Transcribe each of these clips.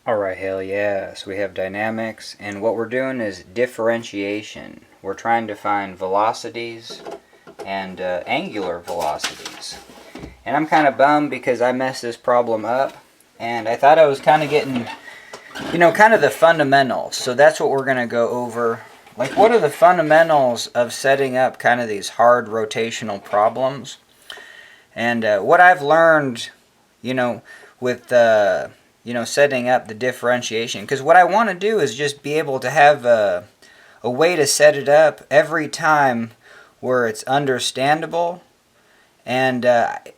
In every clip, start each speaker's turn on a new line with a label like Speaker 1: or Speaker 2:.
Speaker 1: Alright, hell yeah. So we have dynamics, and what we're doing is differentiation. We're trying to find velocities and angular velocities. And I'm kind of bummed because I messed this problem up, and I thought I was kind of getting, kind of the fundamentals. So that's what we're going to go over. Like, what are the fundamentals of setting up kind of these hard rotational problems? And what I've learned, with setting up the differentiation, because what I want to do is just be able to have a way to set it up every time where it's understandable and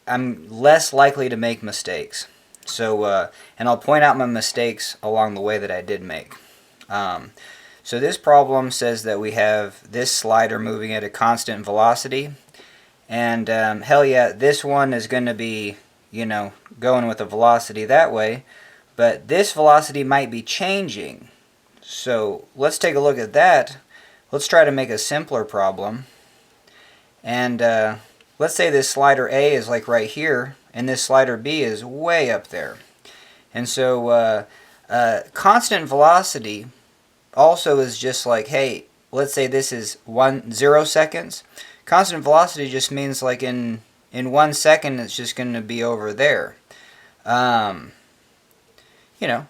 Speaker 1: I'm less likely to make mistakes. So, and I'll point out my mistakes along the way that I did make. So this problem says that we have this slider moving at a constant velocity, and hell yeah, this one is going to be, going with a velocity that way, but this velocity might be changing. So let's take a look at that. Let's try to make a simpler problem. And let's say this slider A is like right here, and this slider B is way up there. And so constant velocity also is just like, hey, let's say this is 0 seconds. Constant velocity just means like in 1 second it's just going to be over there.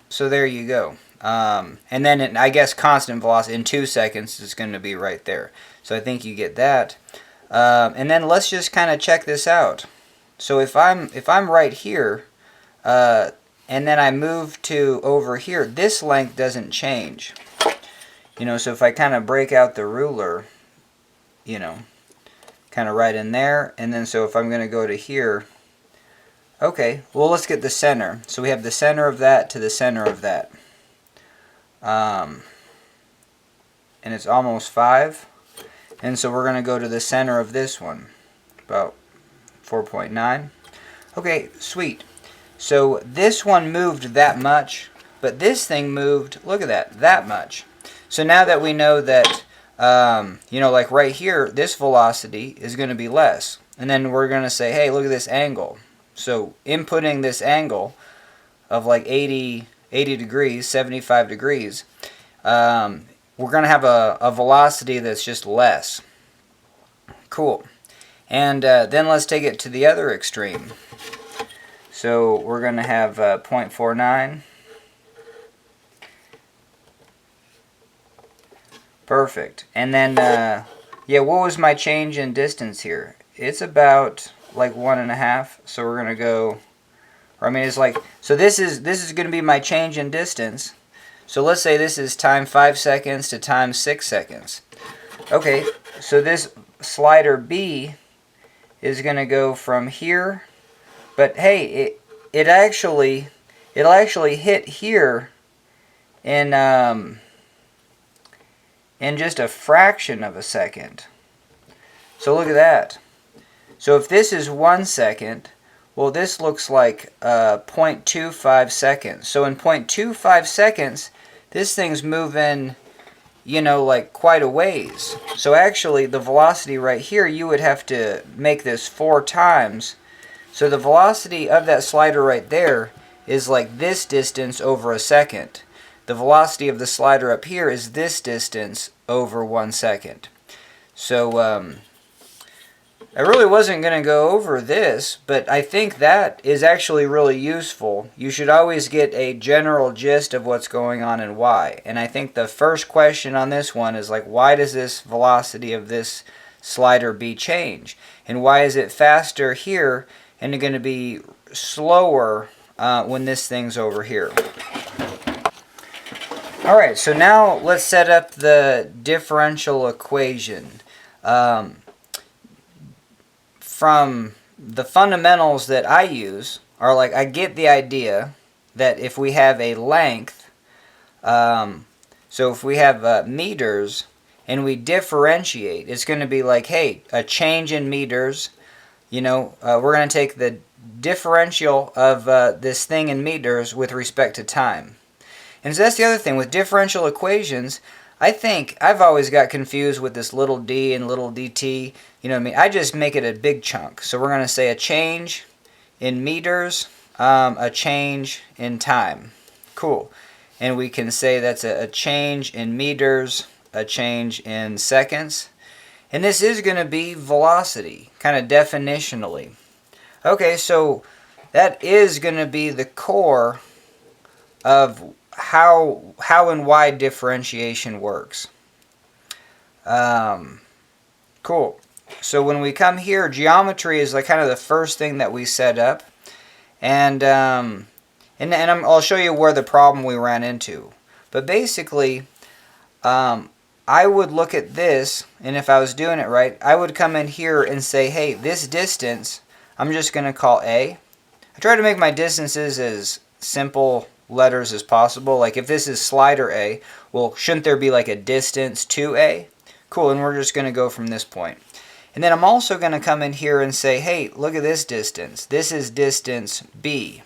Speaker 1: So there you go. And then I guess constant velocity in 2 seconds is going to be right there. So I think you get that. And then let's just kind of check this out. So if I'm right here, and then I move to over here, this length doesn't change. So if I kind of break out the ruler, kind of right in there, and then so if I'm going to go to here, okay, well let's get the center. So we have the center of that to the center of that. And it's almost 5. And so we're going to go to the center of this one, about 4.9. Okay, sweet. So this one moved that much, but this thing moved, look at that much. So now that we know that, like right here, this velocity is going to be less. And then we're going to say, hey, look at this angle. So inputting this angle of like 80 degrees, 75 degrees, we're going to have a velocity that's just less. Cool. And then let's take it to the other extreme. So we're going to have 0.49. Perfect. And then, what was my change in distance here? It's about like 1.5. So we're going to go, it's like, so this is going to be my change in distance. So let's say this is time 5 seconds to time 6 seconds. Okay, so this slider B is going to go from here, but hey, it'll actually hit here in just a fraction of a second. So look at that. So if this is 1 second, well, this looks like 0.25 seconds. So in 0.25 seconds, this thing's moving, like quite a ways. So actually, the velocity right here, you would have to make this 4 times. So the velocity of that slider right there is like this distance over a second. The velocity of the slider up here is this distance over 1 second. So, I really wasn't going to go over this, but I think that is actually really useful. You should always get a general gist of what's going on and why. And I think the first question on this one is like, why does this velocity of this slider B change? And why is it faster here and going to be slower when this thing's over here? Alright, so now let's set up the differential equation. From the fundamentals that I use are like, I get the idea that if we have a length, so if we have meters and we differentiate, it's going to be like, hey, a change in meters, we're going to take the differential of this thing in meters with respect to time. And so that's the other thing with differential equations. I think I've always got confused with this little d and little dt. I just make it a big chunk. So we're going to say a change in meters, a change in time. Cool. And we can say that's a change in meters, a change in seconds. And this is going to be velocity, kind of definitionally. Okay, so that is going to be the core of how and why differentiation works. Cool. So when we come here, geometry is like kind of the first thing that we set up, and I'll show you where the problem we ran into. But basically, I would look at this, and if I was doing it right, I would come in here and say, hey, this distance, I'm just going to call A. I try to make my distances as simple letters as possible. Like if this is slider A, well, shouldn't there be like a distance to A? Cool, and we're just going to go from this point. And then I'm also going to come in here and say, hey, look at this distance. This is distance B.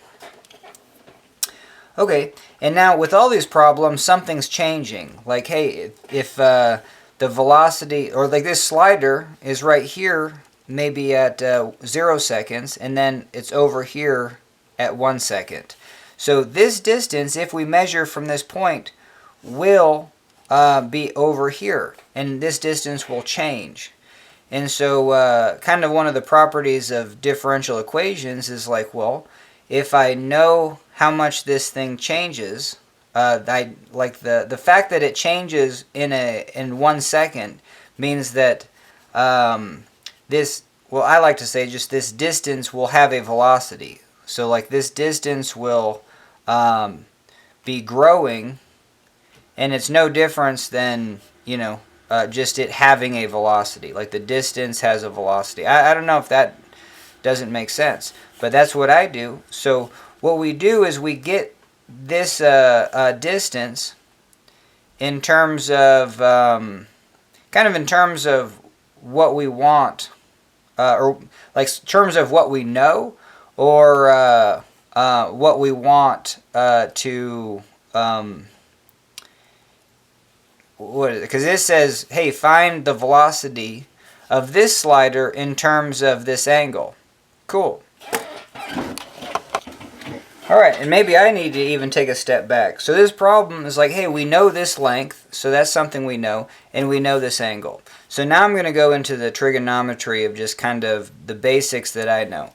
Speaker 1: Okay, and now with all these problems, something's changing. Like, hey, if the velocity, or like this slider is right here, maybe at 0 seconds, and then it's over here at 1 second. So this distance, if we measure from this point, will be over here, and this distance will change. And so kind of one of the properties of differential equations is like, well, if I know how much this thing changes, like the fact that it changes in 1 second means that this, well, I like to say just this distance will have a velocity. So like this distance will be growing, and it's no difference than, you know, just it having a velocity. Like the distance has a velocity. I don't know if that doesn't make sense, but that's what I do. So what we do is we get this distance in terms of kind of in terms of what we want, or like terms of what we know, or what we want to what is it? Because this says, hey, find the velocity of this slider in terms of this angle. Cool. Alright, and maybe I need to even take a step back. So this problem is like, hey, we know this length, so that's something we know, and we know this angle. So now I'm going to go into the trigonometry of just kind of the basics that I know.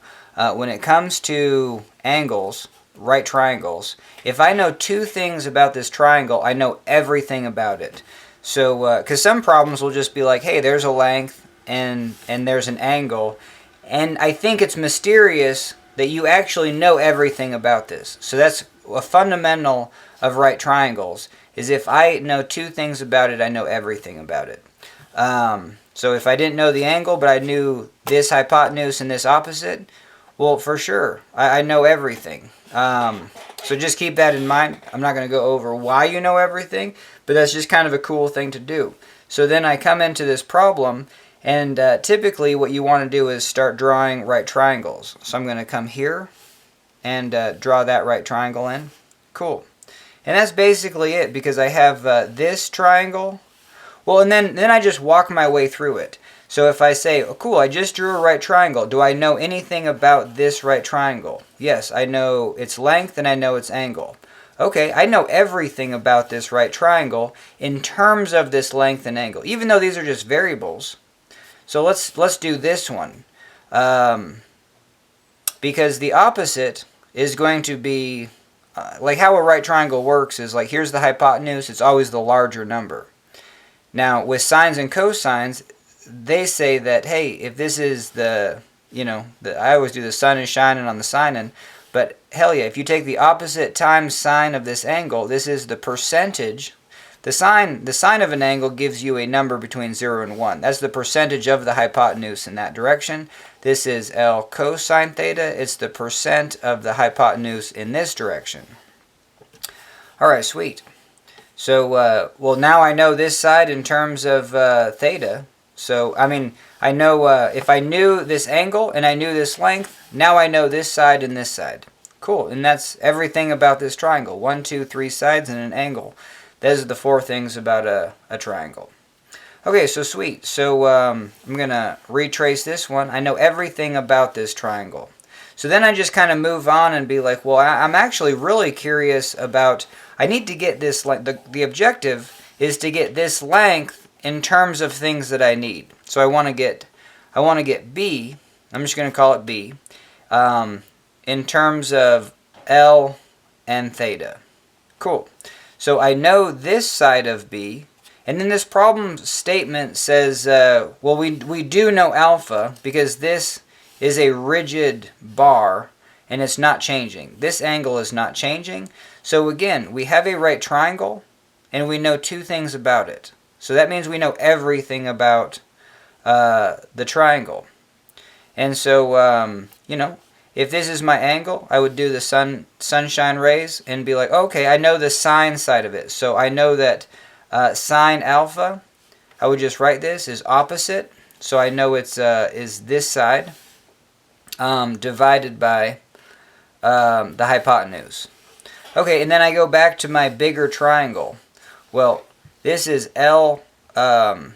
Speaker 1: When it comes to angles, right triangles, if I know two things about this triangle, I know everything about it. So, because some problems will just be like, hey, there's a length and there's an angle, and I think it's mysterious that you actually know everything about this. So that's a fundamental of right triangles, is if I know two things about it, I know everything about it. So if I didn't know the angle, but I knew this hypotenuse and this opposite, well, for sure, I know everything. So just keep that in mind. I'm not going to go over why you know everything, but that's just kind of a cool thing to do. So then I come into this problem, and typically what you want to do is start drawing right triangles. So I'm going to come here and draw that right triangle in. Cool. And that's basically it, because I have this triangle. Well, and then I just walk my way through it. So if I say, oh, cool, I just drew a right triangle, do I know anything about this right triangle? Yes, I know its length and I know its angle. Okay, I know everything about this right triangle in terms of this length and angle, even though these are just variables. So let's do this one. Because the opposite is going to be, like how a right triangle works is like, here's the hypotenuse, it's always the larger number. Now, with sines and cosines, they say that, hey, if this is the, you know, I always do the sun is shining on the sinin, but hell yeah, if you take the opposite times sine of this angle, this is the percentage. The sine of an angle gives you a number between 0 and 1. That's the percentage of the hypotenuse in that direction. This is L cosine theta. It's the percent of the hypotenuse in this direction. Alright, sweet. So, well, now I know this side in terms of theta. So, I mean, I know if I knew this angle and I knew this length, now I know this side and this side. Cool, and that's everything about this triangle. 1, 2, 3 sides and an angle. Those are the 4 things about a triangle. Okay, so sweet. So I'm going to retrace this one. I know everything about this triangle. So then I just kind of move on and be like, well, I'm actually really curious about, I need to get this, like the objective is to get this length in terms of things that I need. So I want to get B, I'm just going to call it B, in terms of L and theta. Cool. So I know this side of B, and then this problem statement says, well, we do know alpha because this is a rigid bar and it's not changing. This angle is not changing. So again, we have a right triangle and we know two things about it. So that means we know everything about the triangle. And so, you know, if this is my angle, I would do the sunshine rays and be like, okay, I know the sine side of it. So I know that sine alpha, I would just write this is opposite. So I know it's is this side divided by the hypotenuse. Okay, and then I go back to my bigger triangle. Well, this is L, the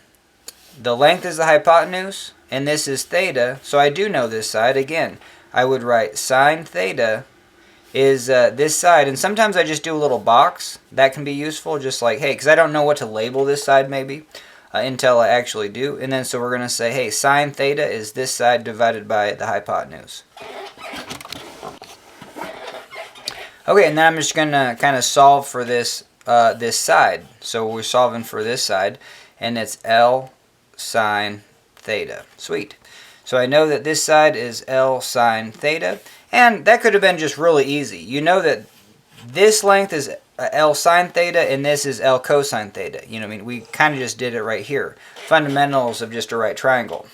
Speaker 1: length is the hypotenuse, and this is theta, so I do know this side. Again, I would write sine theta is this side, and sometimes I just do a little box. That can be useful, just like, hey, because I don't know what to label this side maybe until I actually do. And then so we're going to say, hey, sine theta is this side divided by the hypotenuse. Okay, and then I'm just going to kind of solve for this this side. So we're solving for this side, and it's L sine theta. Sweet. So I know that this side is L sine theta, and that could have been just really easy. You know that this length is L sine theta, and this is L cosine theta. You know what I mean? We kind of just did it right here. Fundamentals of just a right triangle.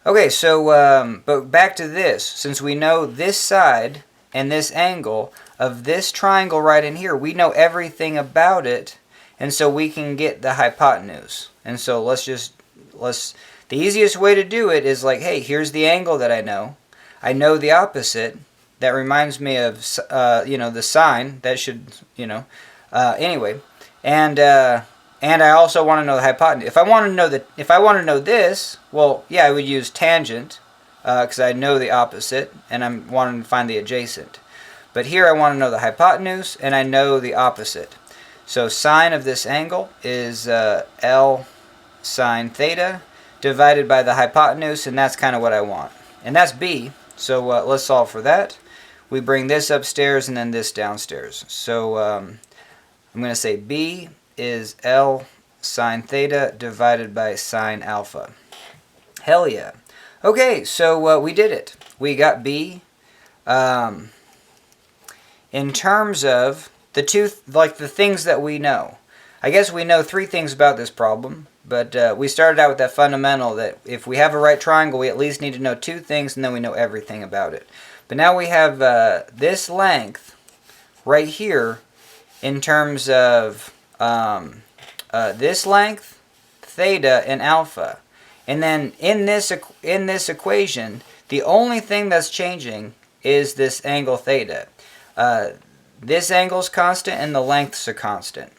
Speaker 1: Okay, so, but back to this. Since we know this side and this angle of this triangle right in here, we know everything about it, and so we can get the hypotenuse. And so the easiest way to do it is like, hey, here's the angle that I know. I know the opposite. That reminds me of, you know, the sine. That should, you know, anyway. And I also want to know the hypotenuse. If I want to know this, well, yeah, I would use tangent because I know the opposite, and I'm wanting to find the adjacent. But here I want to know the hypotenuse, and I know the opposite. So sine of this angle is L sine theta divided by the hypotenuse, and that's kind of what I want. And that's B, so let's solve for that. We bring this upstairs and then this downstairs. So I'm going to say B is L sine theta divided by sine alpha. Hell yeah. Okay, so we did it. We got B. In terms of the the things that we know. I guess we know three things about this problem. But we started out with that fundamental that if we have a right triangle, we at least need to know two things, and then we know everything about it. But now we have this length right here in terms of this length, theta, and alpha. And then in this equation, the only thing that's changing is this angle theta. This angle's constant, and the length's a constant.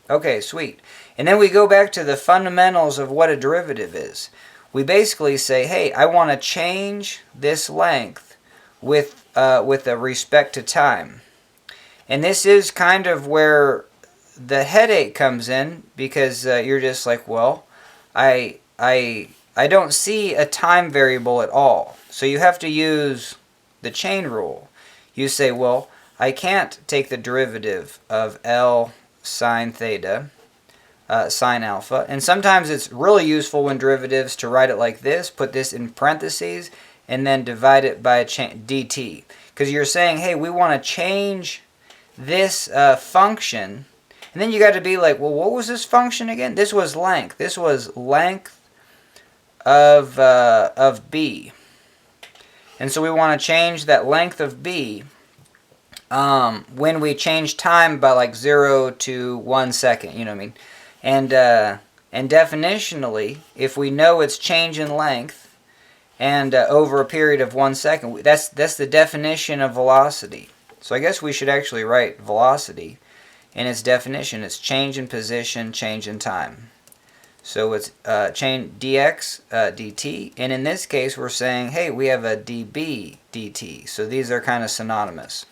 Speaker 1: Okay, sweet. And then we go back to the fundamentals of what a derivative is. We basically say, hey, I want to change this length with a respect to time. And this is kind of where the headache comes in, because you're just like, well, I don't see a time variable at all. So you have to use the chain rule. You say, well, I can't take the derivative of L sine theta, sine alpha. And sometimes it's really useful when derivatives to write it like this, put this in parentheses, and then divide it by dt. Because you're saying, hey, we want to change this function. And then you got to be like, well, what was this function again? This was length. This was length of b. And so we want to change that length of b when we change time by like 0 to 1 second, you know what I mean? And definitionally, if we know it's change in length and over a period of 1 second, that's the definition of velocity. So I guess we should actually write velocity in its definition. It's change in position, change in time. So it's chain dx dt, and in this case we're saying, hey, we have a dB dt. So these are kind of synonymous.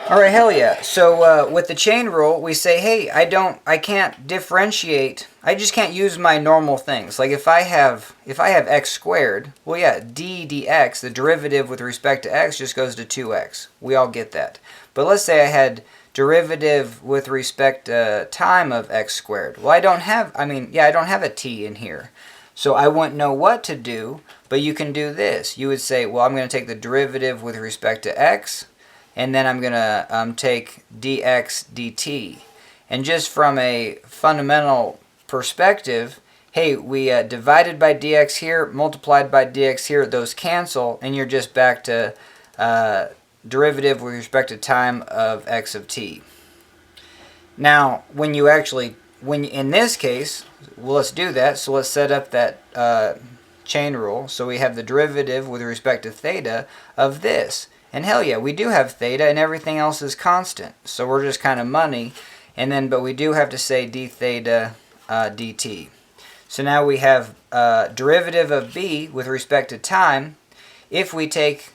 Speaker 1: All right, hell yeah. So with the chain rule, we say, hey, I can't differentiate. I just can't use my normal things. Like if I have x squared, well, yeah, d dx, the derivative with respect to x, just goes to 2x. We all get that. But let's say I had derivative with respect to time of x squared. Well, I don't have a t in here. So I wouldn't know what to do, but you can do this. You would say, well, I'm going to take the derivative with respect to x, and then I'm going to take dx dt. And just from a fundamental perspective, hey, we divided by dx here, multiplied by dx here, those cancel, and you're just back to derivative with respect to time of x of t. Now, in this case, well, let's do that. So let's set up that chain rule. So we have the derivative with respect to theta of this. And hell yeah, we do have theta, and everything else is constant. So we're just kind of money. And then, but we do have to say d theta dt. So now we have derivative of b with respect to time. If we take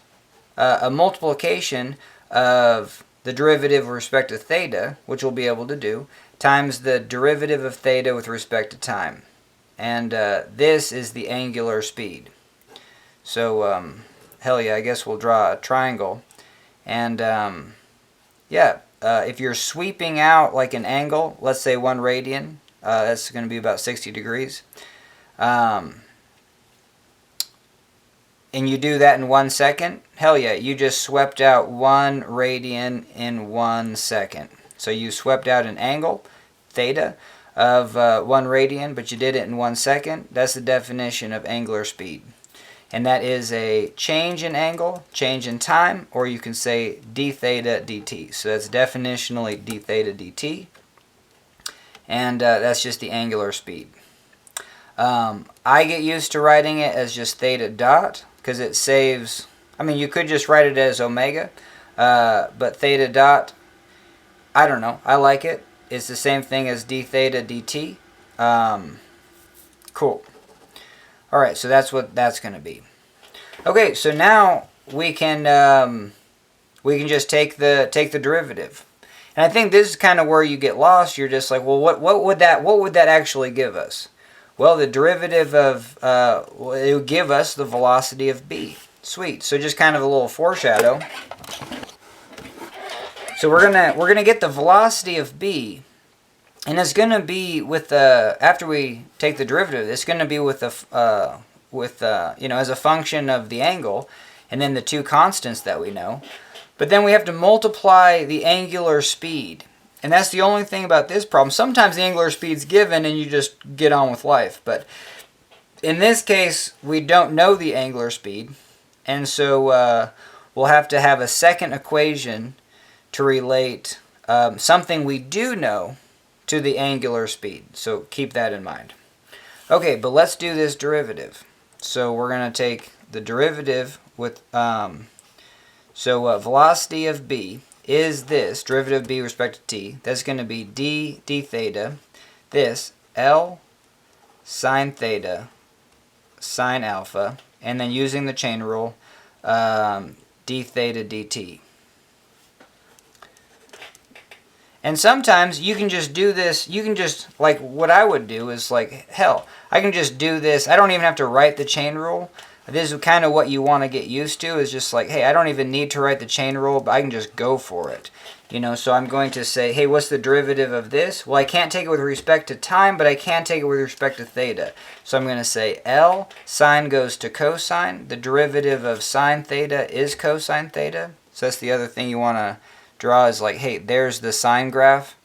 Speaker 1: a multiplication of the derivative with respect to theta, which we'll be able to do, times the derivative of theta with respect to time. And this is the angular speed. So, hell yeah, I guess we'll draw a triangle. And, if you're sweeping out like an angle, let's say 1 radian, that's going to be about 60 degrees. And you do that in 1 second, hell yeah, you just swept out 1 radian in 1 second. So you swept out an angle, theta, of 1 radian, but you did it in 1 second. That's the definition of angular speed. And that is a change in angle, change in time, or you can say d theta dt. So that's definitionally d theta dt. And that's just the angular speed. I get used to writing it as just theta dot, because it saves, you could just write it as omega, but theta dot, I don't know, I like it. It's the same thing as d theta dt. Cool. Alright, so that's what that's going to be. Okay, so now we can just take the derivative. And I think this is kind of where you get lost. You're just like, well, what would that actually give us? Well, the derivative of it would give us the velocity of b. Sweet. So just kind of a little foreshadow. So we're gonna get the velocity of b, and it's gonna be with the, after we take the derivative, it's gonna be with the as a function of the angle, and then the two constants that we know. But then we have to multiply the angular speed. And that's the only thing about this problem. Sometimes the angular speed's given and you just get on with life. But in this case, we don't know the angular speed. And so we'll have to have a second equation to relate something we do know to the angular speed. So keep that in mind. Okay, but let's do this derivative. So we're going to take the derivative with, velocity of b is this, derivative of b with respect to t. That's going to be d theta, this L sine theta sine alpha, and then using the chain rule, d theta dt. And sometimes you can just do this, you can just, like what I would do is like, hell, I can just do this. I don't even have to write the chain rule. This is kind of what you want to get used to, is just like, hey, I don't even need to write the chain rule, but I can just go for it. So I'm going to say, hey, what's the derivative of this? Well, I can't take it with respect to time, but I can take it with respect to theta. So I'm going to say L, sine goes to cosine. The derivative of sine theta is cosine theta. So that's the other thing you want to draw, is like, hey, there's the sine graph.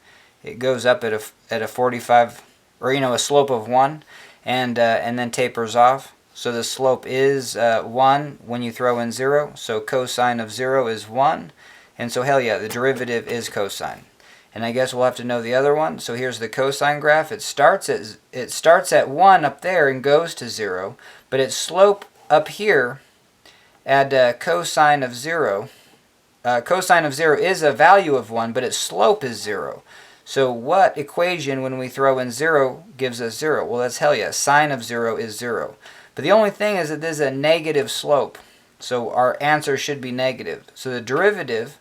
Speaker 1: It goes up at a 45, or a slope of 1, and then tapers off. So the slope is 1 when you throw in 0. So cosine of 0 is 1. And so hell yeah, the derivative is cosine. And I guess we'll have to know the other one. So here's the cosine graph. It starts at 1 up there and goes to 0. But its slope up here at cosine of 0. Cosine of 0 is a value of 1, but its slope is 0. So what equation, when we throw in 0, gives us 0? Well, that's hell yeah. Sine of 0 is 0. But the only thing is that this is a negative slope. So our answer should be negative. So the derivative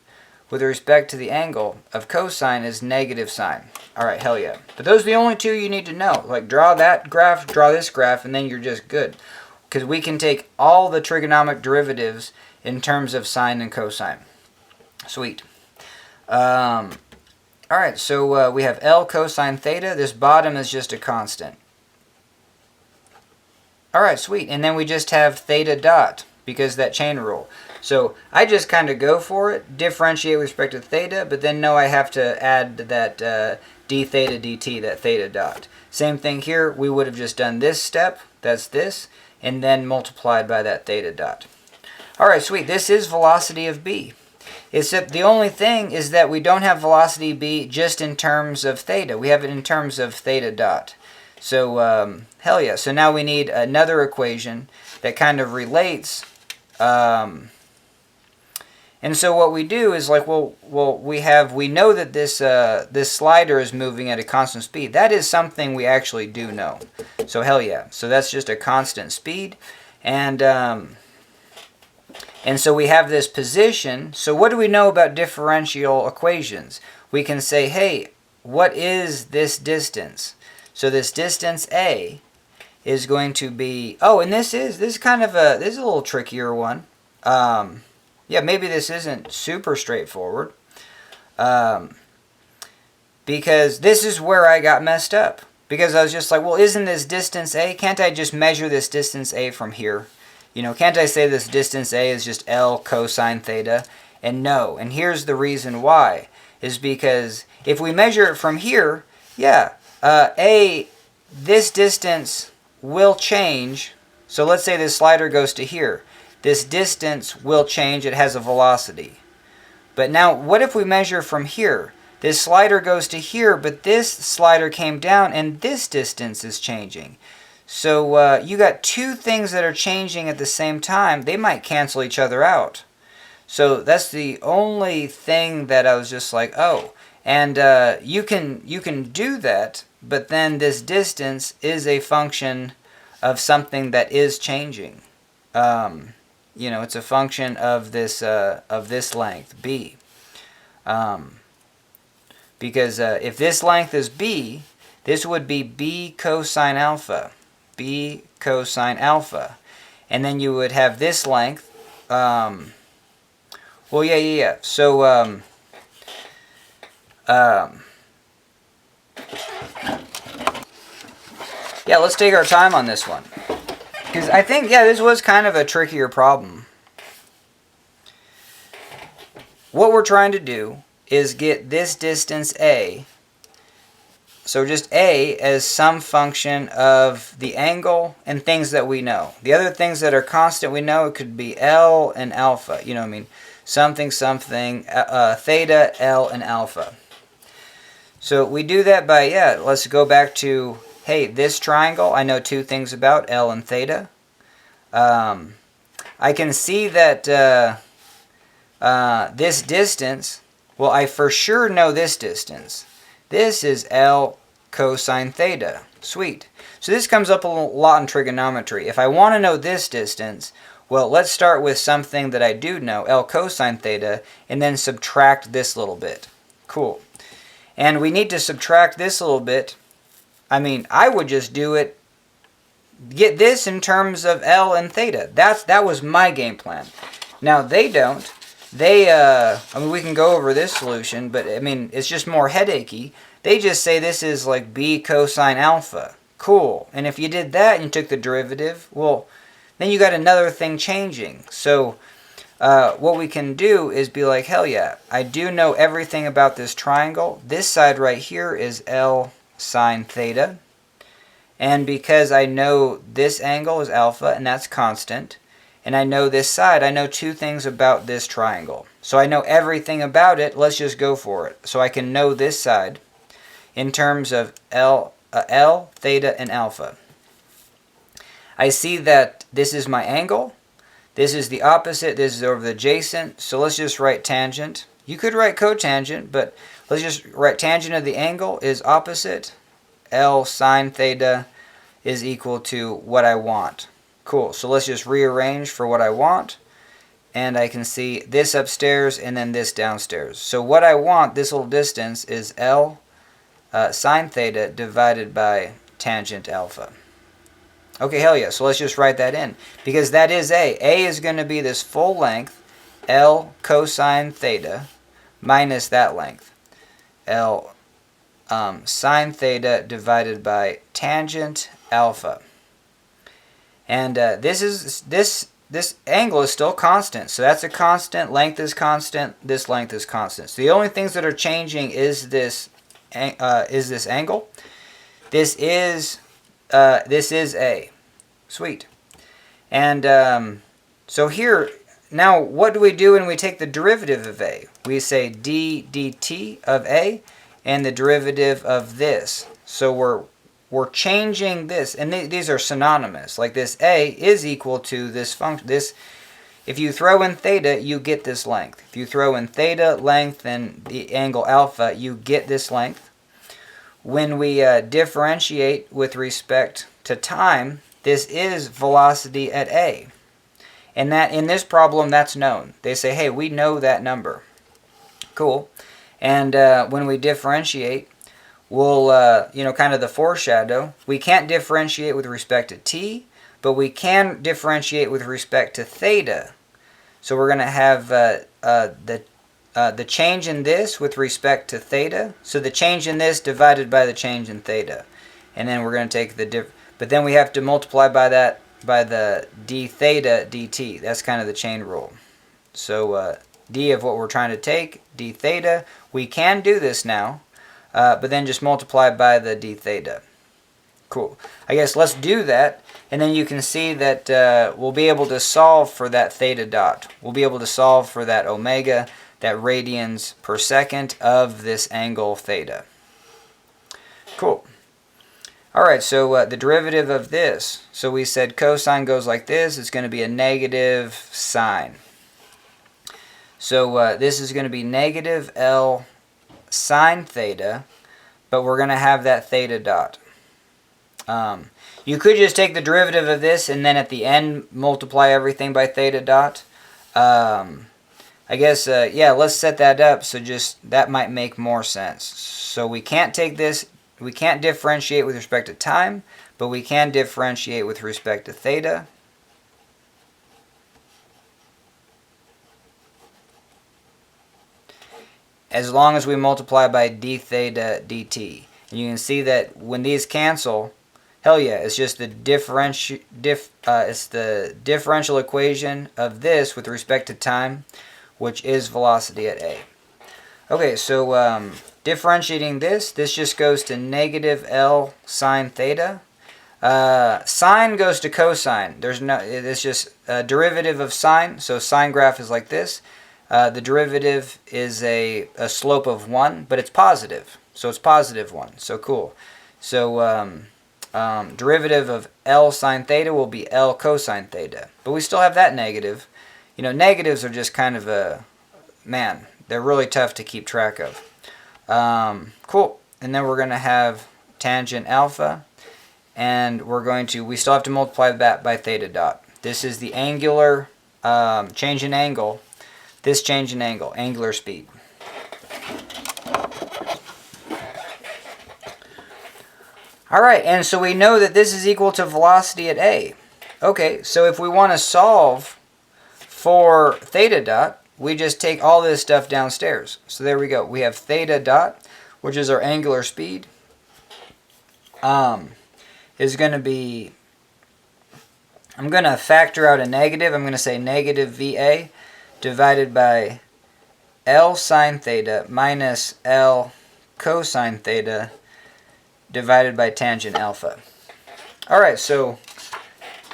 Speaker 1: with respect to the angle of cosine is negative sine. All right, hell yeah. But those are the only two you need to know. Like, draw that graph, draw this graph, and then you're just good. Because we can take all the trigonomic derivatives in terms of sine and cosine. Sweet. All right, so we have L cosine theta. This bottom is just a constant. All right, sweet. And then we just have theta dot, because that chain rule. So I just kind of go for it, differentiate with respect to theta, but then know I have to add that d theta dt, that theta dot. Same thing here. We would have just done this step, that's this, and then multiplied by that theta dot. All right, sweet. This is velocity of B. Except the only thing is that we don't have velocity B just in terms of theta. We have it in terms of theta dot. So, hell yeah. So now we need another equation that kind of relates. And so what we do is like, well, we know that this slider is moving at a constant speed. That is something we actually do know. So hell yeah. So that's just a constant speed. And so we have this position. So what do we know about differential equations? We can say, hey, what is this distance? So this distance A is going to be, oh, and this is kind of a, this is a little trickier one. Yeah, maybe this isn't super straightforward. Because this is where I got messed up. Because I was just like, well, isn't this distance A? Can't I just measure this distance A from here? You know, can't I say this distance A is just L cosine theta? And no. And here's the reason why. Is because if we measure it from here, yeah, this distance will change. So let's say this slider goes to here. This distance will change. It has a velocity. But now, what if we measure from here? This slider goes to here, but this slider came down, and this distance is changing. So you got two things that are changing at the same time. They might cancel each other out. So that's the only thing that I was just like, oh. And you can do that, but then this distance is a function of something that is changing. You know, it's a function of this length, b. Because if this length is b, this would be b cosine alpha. B cosine alpha. And then you would have this length. Well, yeah. So, yeah, let's take our time on this one. Because I think, yeah, this was kind of a trickier problem. What we're trying to do is get this distance A. So just A as some function of the angle and things that we know. The other things that are constant we know, it could be L and alpha. You know what I mean? Something, theta, L, and alpha. So we do that by, yeah, let's go back to, hey, this triangle, I know two things about, L and theta. I can see that this distance, well, I for sure know this distance. This is L cosine theta. Sweet. So this comes up a lot in trigonometry. If I want to know this distance, well, let's start with something that I do know, L cosine theta, and then subtract this little bit. Cool. And we need to subtract this little bit. I mean, I would just do it, get this in terms of L and theta. That was my game plan. Now, they don't. They, I mean, we can go over this solution, but, I mean, it's just more headachy. They just say this is like b cosine alpha. Cool. And if you did that and you took the derivative, well, then you got another thing changing. So, what we can do is be like, hell yeah, I do know everything about this triangle. This side right here is L sine theta. And because I know this angle is alpha, and that's constant, and I know this side, I know two things about this triangle. So I know everything about it. Let's just go for it. So I can know this side in terms of L, theta, and alpha. I see that this is my angle. This is the opposite. This is over the adjacent. So let's just write tangent. You could write cotangent, but let's just write tangent of the angle is opposite. L sine theta is equal to what I want. Cool. So let's just rearrange for what I want. And I can see this upstairs and then this downstairs. So what I want, this little distance, is L sine theta divided by tangent alpha. Okay, hell yeah. So let's just write that in. Because that is A. A is going to be this full length, L cosine theta, minus that length, L sine theta divided by tangent alpha. And this angle is still constant. So that's a constant. Length is constant. This length is constant. So the only things that are changing is this angle. This is A. Sweet. And so here, now what do we do when we take the derivative of A? We say d dt of A and the derivative of this. So we're changing this, and these are synonymous. Like this A is equal to this function. If you throw in theta, you get this length. If you throw in theta length and the angle alpha, you get this length. When we differentiate with respect to time, this is velocity at A. And that in this problem, that's known. They say, hey, we know that number. Cool. And when we differentiate, we'll, kind of the foreshadow. We can't differentiate with respect to t, but we can differentiate with respect to theta. So we're going to have the change in this with respect to theta. So the change in this divided by the change in theta. And then we're going to take but then we have to multiply by that, by the d theta dt. That's kind of the chain rule. So d of what we're trying to take, d theta. We can do this now, but then just multiply by the d theta. Cool. I guess let's do that, and then you can see that we'll be able to solve for that theta dot. We'll be able to solve for that omega, that radians per second of this angle theta. Cool. Alright, so the derivative of this, so we said cosine goes like this, it's going to be a negative sine. So this is going to be negative L sine theta, but we're going to have that theta dot. You could just take the derivative of this and then at the end multiply everything by theta dot. I guess, yeah, let's set that up so just that might make more sense. So we can't take this. We can't differentiate with respect to time, but we can differentiate with respect to theta. As long as we multiply by d theta dt. And you can see that when these cancel, hell yeah, it's just the differential equation of this with respect to time, which is velocity at A. Okay, so differentiating this just goes to negative L sine theta. Sine goes to cosine. It's just a derivative of sine. So sine graph is like this. The derivative is a slope of 1, but it's positive. So it's positive 1. So cool. So derivative of L sine theta will be L cosine theta. But we still have that negative. Negatives are just kind of man, they're really tough to keep track of. Cool. And then we're going to have tangent alpha. And we still have to multiply that by theta dot. This is the angular change in angle. This change in angle, angular speed. Alright, and so we know that this is equal to velocity at A. Okay, so if we want to solve for theta dot, we just take all this stuff downstairs. So there we go. We have theta dot, which is our angular speed, is going to be, I'm going to factor out a negative. I'm going to say negative VA divided by L sine theta minus L cosine theta divided by tangent alpha. Alright, so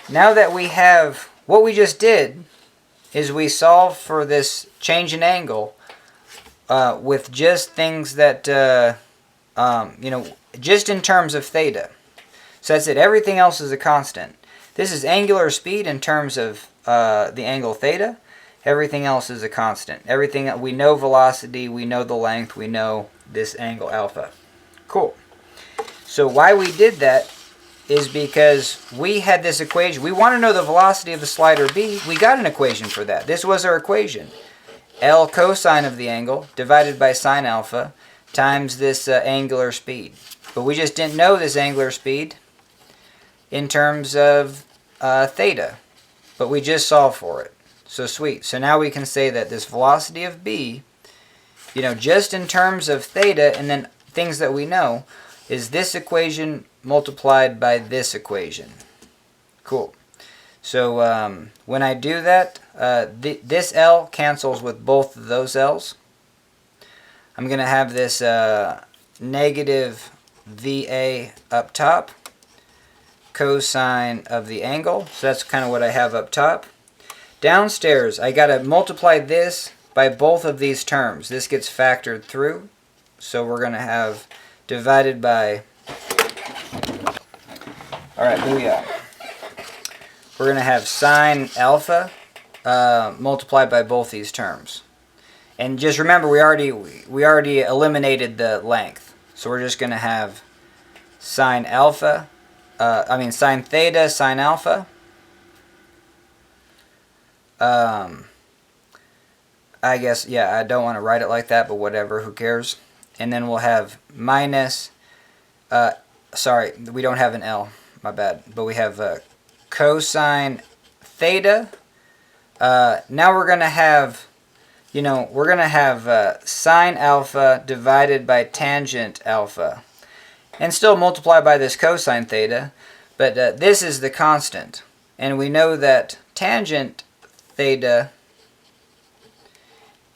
Speaker 1: now that we have what we just did, is we solve for this change in angle with just things that, just in terms of theta. So that's it. Everything else is a constant. This is angular speed in terms of the angle theta. Everything else is a constant. Everything, we know velocity, we know the length, we know this angle alpha. Cool. So why we did that is because we had this equation. We want to know the velocity of the slider B. We got an equation for that. This was our equation. L cosine of the angle divided by sine alpha times this angular speed. But we just didn't know this angular speed in terms of theta. But we just solved for it. So sweet. So now we can say that this velocity of B, just in terms of theta and then things that we know, is this equation multiplied by this equation. Cool. So when I do that, this L cancels with both of those L's. I'm going to have this negative VA up top, cosine of the angle. So that's kind of what I have up top. Downstairs, I got to multiply this by both of these terms. This gets factored through. So we're going to have divided by, alright, booyah. We're going to have sine alpha multiplied by both these terms. And just remember, we already eliminated the length. So we're just going to have sine alpha, sine theta, sine alpha. I guess, yeah, I don't want to write it like that, but whatever, who cares? And then we'll have minus, sorry, we don't have an L, my bad, but we have cosine theta. Now we're going to have, sine alpha divided by tangent alpha. And still multiply by this cosine theta, but this is the constant. And we know that tangent theta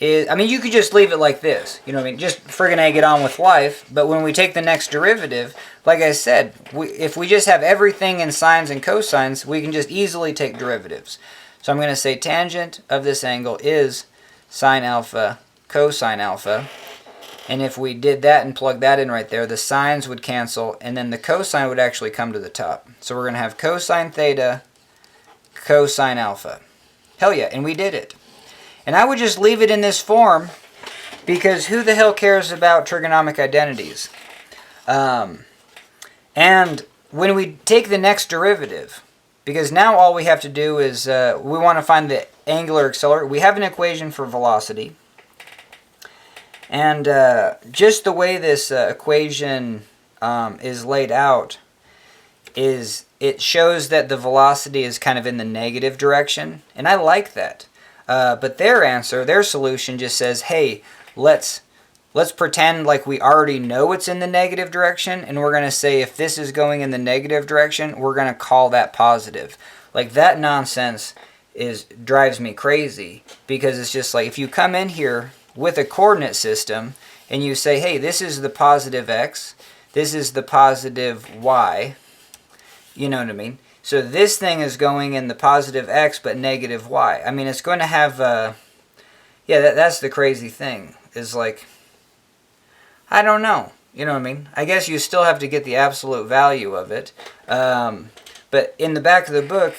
Speaker 1: is, you could just leave it like this. Just friggin' egg it on with life. But when we take the next derivative, like I said, if we just have everything in sines and cosines, we can just easily take derivatives. So I'm going to say tangent of this angle is sine alpha cosine alpha. And if we did that and plug that in right there, the sines would cancel, and then the cosine would actually come to the top. So we're going to have cosine theta cosine alpha. Hell yeah, and we did it. And I would just leave it in this form because who the hell cares about trigonomic identities? And when we take the next derivative, because now all we have to do is we want to find the angular accelerator. We have an equation for velocity. And just the way this equation is laid out is it shows that the velocity is kind of in the negative direction. And I like that. But their solution just says, hey, let's pretend like we already know it's in the negative direction, and we're going to say if this is going in the negative direction, we're going to call that positive. Like, that nonsense drives me crazy, because it's just like if you come in here with a coordinate system and you say, hey, this is the positive x, this is the positive y, you know what I mean? So this thing is going in the positive x but negative y. It's going to have, that's the crazy thing, is like, I don't know, you know what I mean? I guess you still have to get the absolute value of it. But in the back of the book,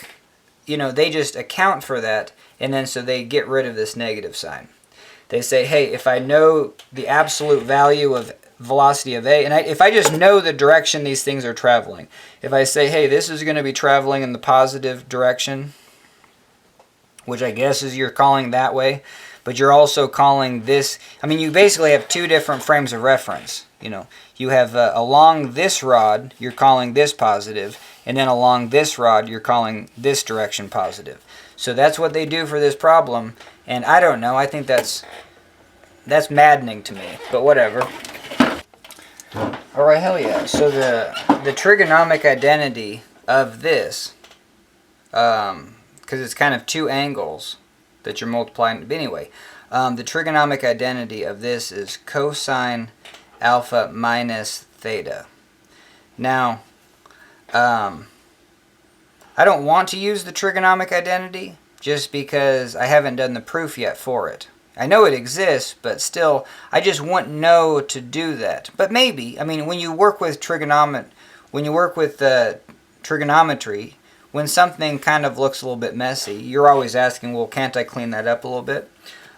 Speaker 1: they just account for that, and then so they get rid of this negative sign. They say, hey, if I know the absolute value of velocity of A, and if I just know the direction these things are traveling, if I say, hey, this is going to be traveling in the positive direction, which I guess is you're calling that way, but you're also calling this, you basically have two different frames of reference. You have along this rod, you're calling this positive, and then along this rod, you're calling this direction positive. So that's what they do for this problem, and I don't know, I think that's maddening to me, but whatever. Alright, hell yeah. So the trigonomic identity of this, because it's kind of two angles that you're multiplying, but anyway, the trigonomic identity of this is cosine alpha minus theta. Now, I don't want to use the trigonomic identity just because I haven't done the proof yet for it. I know it exists, but still, I just wouldn't know to do that. But maybe, when you work with trigonometry, when something kind of looks a little bit messy, you're always asking, well, can't I clean that up a little bit?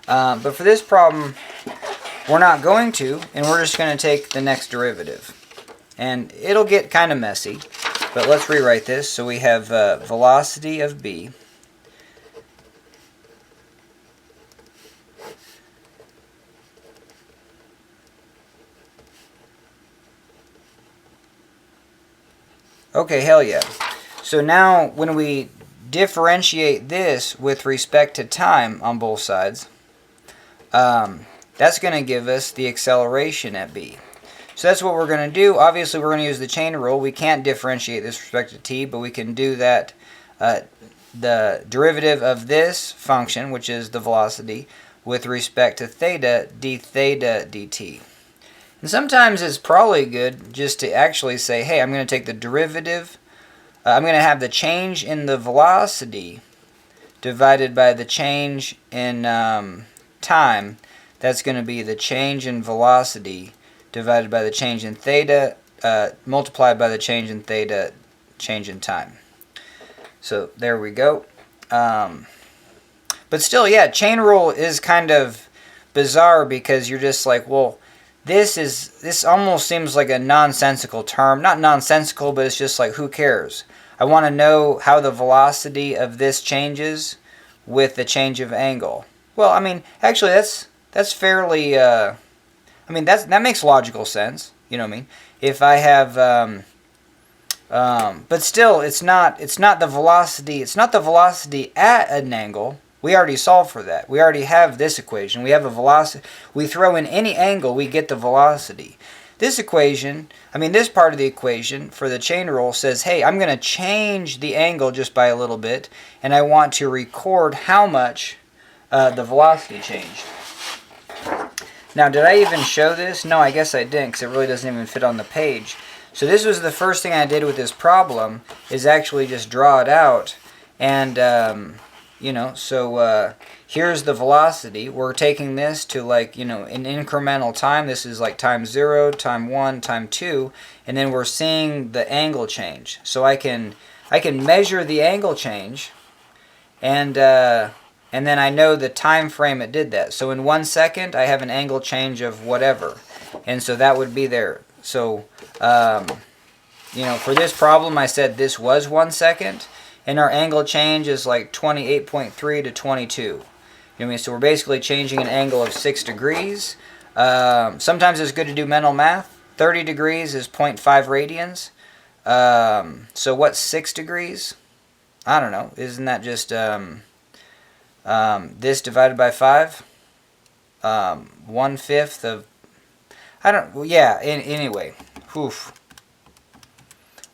Speaker 1: But for this problem, we're not going to, and we're just going to take the next derivative. And it'll get kind of messy, but let's rewrite this. So we have velocity of b Okay, hell yeah. So now when we differentiate this with respect to time on both sides, that's going to give us the acceleration at b. So that's what we're going to do. Obviously, we're going to use the chain rule. We can't differentiate this with respect to t, but we can do that. The derivative of this function, which is the velocity, with respect to theta, d theta dt. And sometimes it's probably good just to actually say, hey, I'm going to take the derivative. I'm going to have the change in the velocity divided by the change in time. That's going to be the change in velocity divided by the change in theta multiplied by the change in theta, change in time. So there we go. But still, yeah, chain rule is kind of bizarre because you're just like, well, this almost seems like a nonsensical term. Not nonsensical, but it's just like, who cares? I want to know how the velocity of this changes with the change of angle. Well, I mean, actually, that's fairly. I mean, that makes logical sense. You know what I mean? If I have, but still, it's not the velocity. It's not the velocity at an angle. We already solved for that. We already have this equation. We have a velocity. We throw in any angle, we get the velocity. This equation, I mean this part of the equation for the chain rule says, hey, I'm going to change the angle just by a little bit, and I want to record how much the velocity changed. Now, did I even show this? No, I guess I didn't, because it really doesn't even fit on the page. So this was the first thing I did with this problem, is actually just draw it out, and you know, so here's the velocity. We're taking this to, like, you know, an incremental time. This is like time 0, time 1, time 2, and then we're seeing the angle change. So I can measure the angle change, and then I know the time frame it did that. So in 1 second, I have an angle change of whatever, and so that would be there. So you know, for this problem, I said this was 1 second. And our angle change is like 28.3 to 22. You know what I mean? So we're basically changing an angle of 6 degrees. Sometimes it's good to do mental math. 30 degrees is 0.5 radians. So what's 6 degrees? I don't know. Isn't that just this divided by 5? 1/5 of... I don't... Well, yeah, anyway. Oof.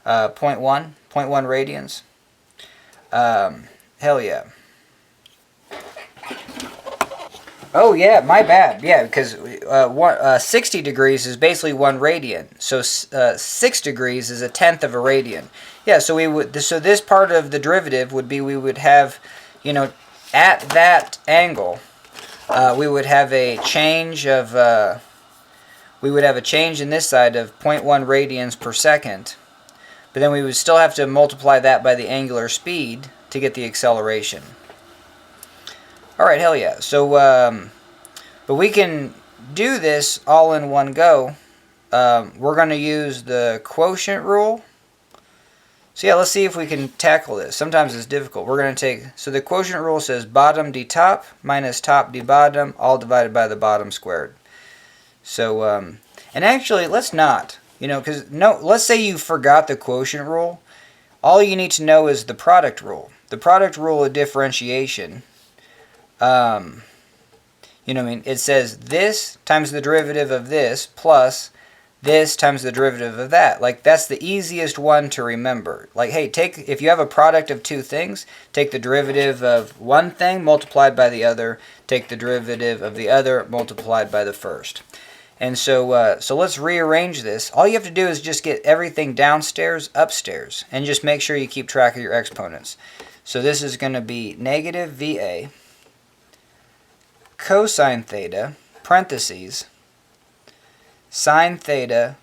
Speaker 1: 0.1 radians. Hell yeah. Oh yeah, my bad. Yeah, because 60 degrees is basically 1 radian. So 6 degrees is 1/10 of a radian. Yeah, so we would. So this part of the derivative would be, we would have, you know, at that angle, we would have a change of. We would have a change in this side of 0.1 radians per second. But then we would still have to multiply that by the angular speed to get the acceleration. Alright, hell yeah. So, but we can do this all in one go. We're going to use the quotient rule. So yeah, let's see if we can tackle this. Sometimes it's difficult. We're going to take, so the quotient rule says bottom d top minus top d bottom, all divided by the bottom squared. So, and actually, let's not. You know, because let's say you forgot the quotient rule. All you need to know is the product rule. The product rule of differentiation. You know what I mean? It says this times the derivative of this plus this times the derivative of that. Like, that's the easiest one to remember. Like, hey, if you have a product of two things, take the derivative of one thing multiplied by the other. Take the derivative of the other multiplied by the first. And so, so let's rearrange this. All you have to do is just get everything downstairs, upstairs, and just make sure you keep track of your exponents. So this is going to be negative VA cosine theta, parentheses, sine theta,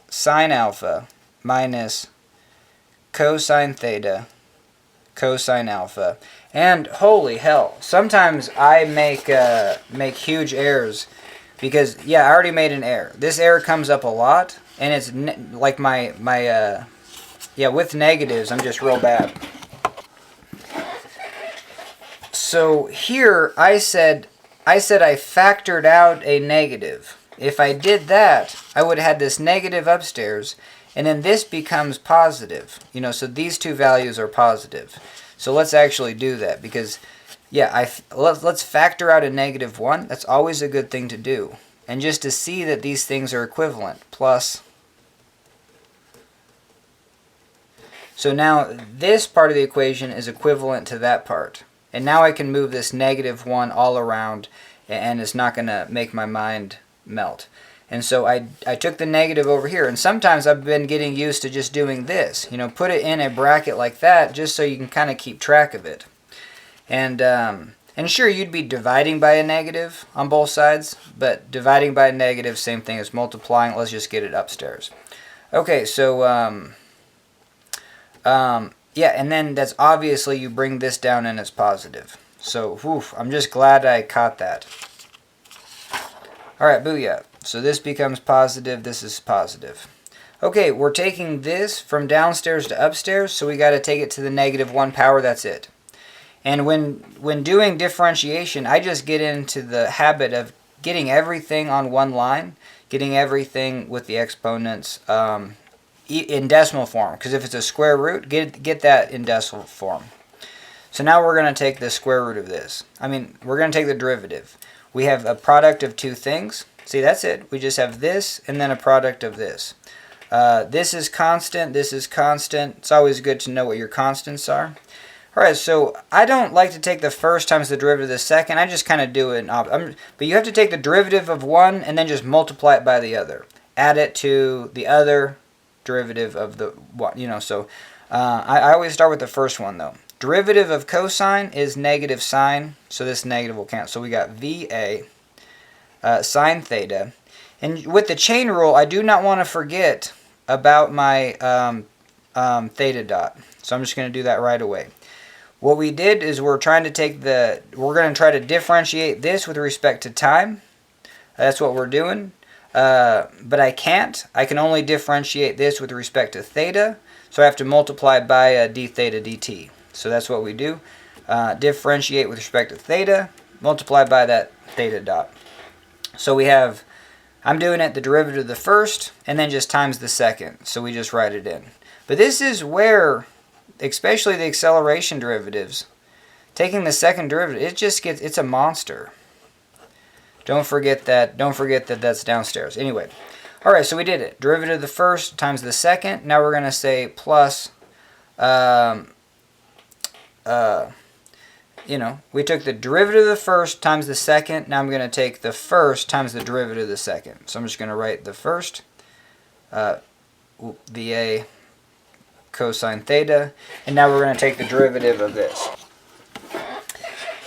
Speaker 1: sine alpha, minus cosine theta, cosine alpha. And holy hell, sometimes I make huge errors because, yeah, I already made an error. This error comes up a lot, and it's like yeah, with negatives, I'm just real bad. So here I said I factored out a negative. If I did that, I would have had this negative upstairs, and then this becomes positive. You know, so these two values are positive. So let's actually do that because, yeah, let's factor out a -1. That's always a good thing to do. And just to see that these things are equivalent, plus. So now this part of the equation is equivalent to that part. And now I can move this -1 all around, and it's not going to make my mind melt. And so I took the negative over here, and sometimes I've been getting used to just doing this. You know, put it in a bracket like that just so you can kind of keep track of it. And sure, you'd be dividing by a negative on both sides, but dividing by a negative, same thing as multiplying. Let's just get it upstairs. Okay, so yeah, and then that's obviously you bring this down and it's positive. So, whew, I'm just glad I caught that. All right, booyah. So this becomes positive, this is positive. Okay, we're taking this from downstairs to upstairs, so we got to take it to the -1 power, that's it. And when doing differentiation, I just get into the habit of getting everything on one line, getting everything with the exponents in decimal form, because if it's a square root, get that in decimal form. So now we're going to take the square root of this. We're going to take the derivative. We have a product of two things. See, that's it. We just have this and then a product of this. This is constant. This is constant. It's always good to know what your constants are. All right, so I don't like to take the first times the derivative of the second. I just kind of do it. But you have to take the derivative of one and then just multiply it by the other. Add it to the other derivative of the one. You know, so I always start with the first one, though. Derivative of cosine is negative sine, so this negative will cancel. So we got VA sine theta. And with the chain rule, I do not want to forget about my theta dot. So I'm just going to do that right away. What we did is we're going to try to differentiate this with respect to time. That's what we're doing. But I can't. I can only differentiate this with respect to theta. So I have to multiply by d theta dt. So that's what we do. Differentiate with respect to theta, multiply by that theta dot. So we have, I'm doing it the derivative of the first, and then just times the second. So we just write it in. But this is where, especially the acceleration derivatives, taking the second derivative, it's a monster. Don't forget that that's downstairs. Anyway, all right, so we did it. Derivative of the first times the second. Now we're going to say plus, we took the derivative of the first times the second. Now I'm going to take the first times the derivative of the second. So I'm just going to write the first, VA cosine theta. And now we're going to take the derivative of this.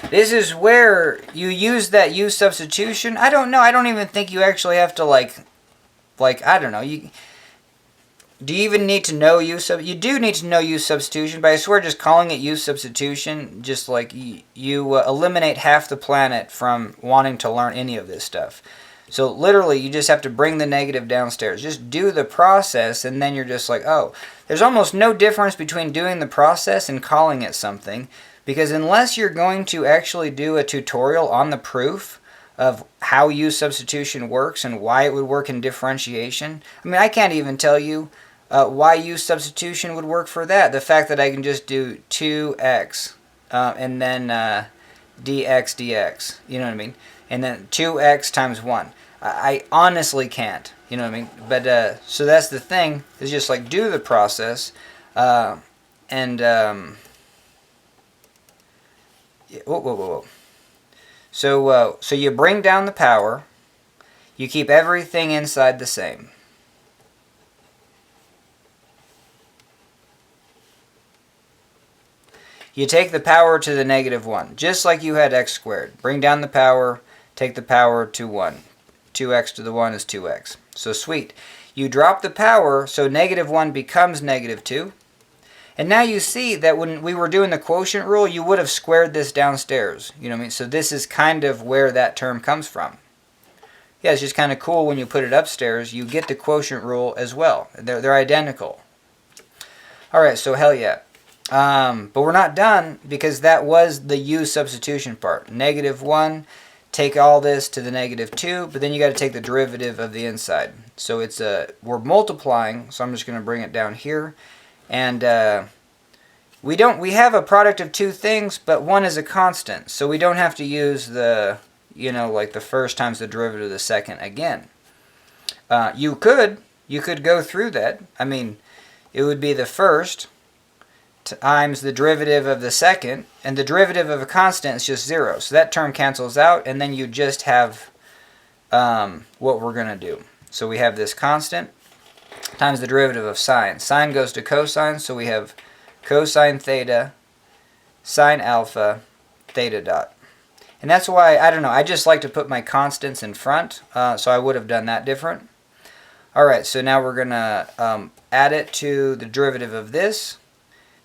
Speaker 1: This is where you use that U substitution. I don't know. I don't even think you actually have to I don't know. Do you even need to know U sub? You do need to know U substitution, but I swear just calling it U substitution, just like you eliminate half the planet from wanting to learn any of this stuff. So literally, you just have to bring the negative downstairs. Just do the process, and then you're just like, oh, there's almost no difference between doing the process and calling it something, because unless you're going to actually do a tutorial on the proof of how U substitution works and why it would work in differentiation, I can't even tell you why U substitution would work for that. The fact that I can just do 2x and then dx, you know what I mean? And then 2x times 1. I honestly can't, you know what I mean? But, so that's the thing, is just like do the process, whoa. So you bring down the power, you keep everything inside the same. You take the power to the -1, just like you had x squared. Bring down the power, take the power to 1. 2x to the 1 is 2x. So sweet. You drop the power, so -1 becomes -2. And now you see that when we were doing the quotient rule, you would have squared this downstairs. You know what I mean? So this is kind of where that term comes from. Yeah, it's just kind of cool when you put it upstairs, you get the quotient rule as well. They're identical. All right, so hell yeah. But we're not done, because that was the u substitution part. -1, take all this to the -2, but then you got to take the derivative of the inside. So it's we're multiplying, so I'm just going to bring it down here. And we have a product of two things, but one is a constant. So we don't have to use the, like the first times the derivative of the second again. You could go through that. I mean, it would be the first times the derivative of the second, and the derivative of a constant is just 0. So that term cancels out, and then you just have what we're going to do. So we have this constant times the derivative of sine. Sine goes to cosine, so we have cosine theta, sine alpha, theta dot. And that's why, I don't know, I just like to put my constants in front, so I would have done that different. Alright, so now we're going to add it to the derivative of this.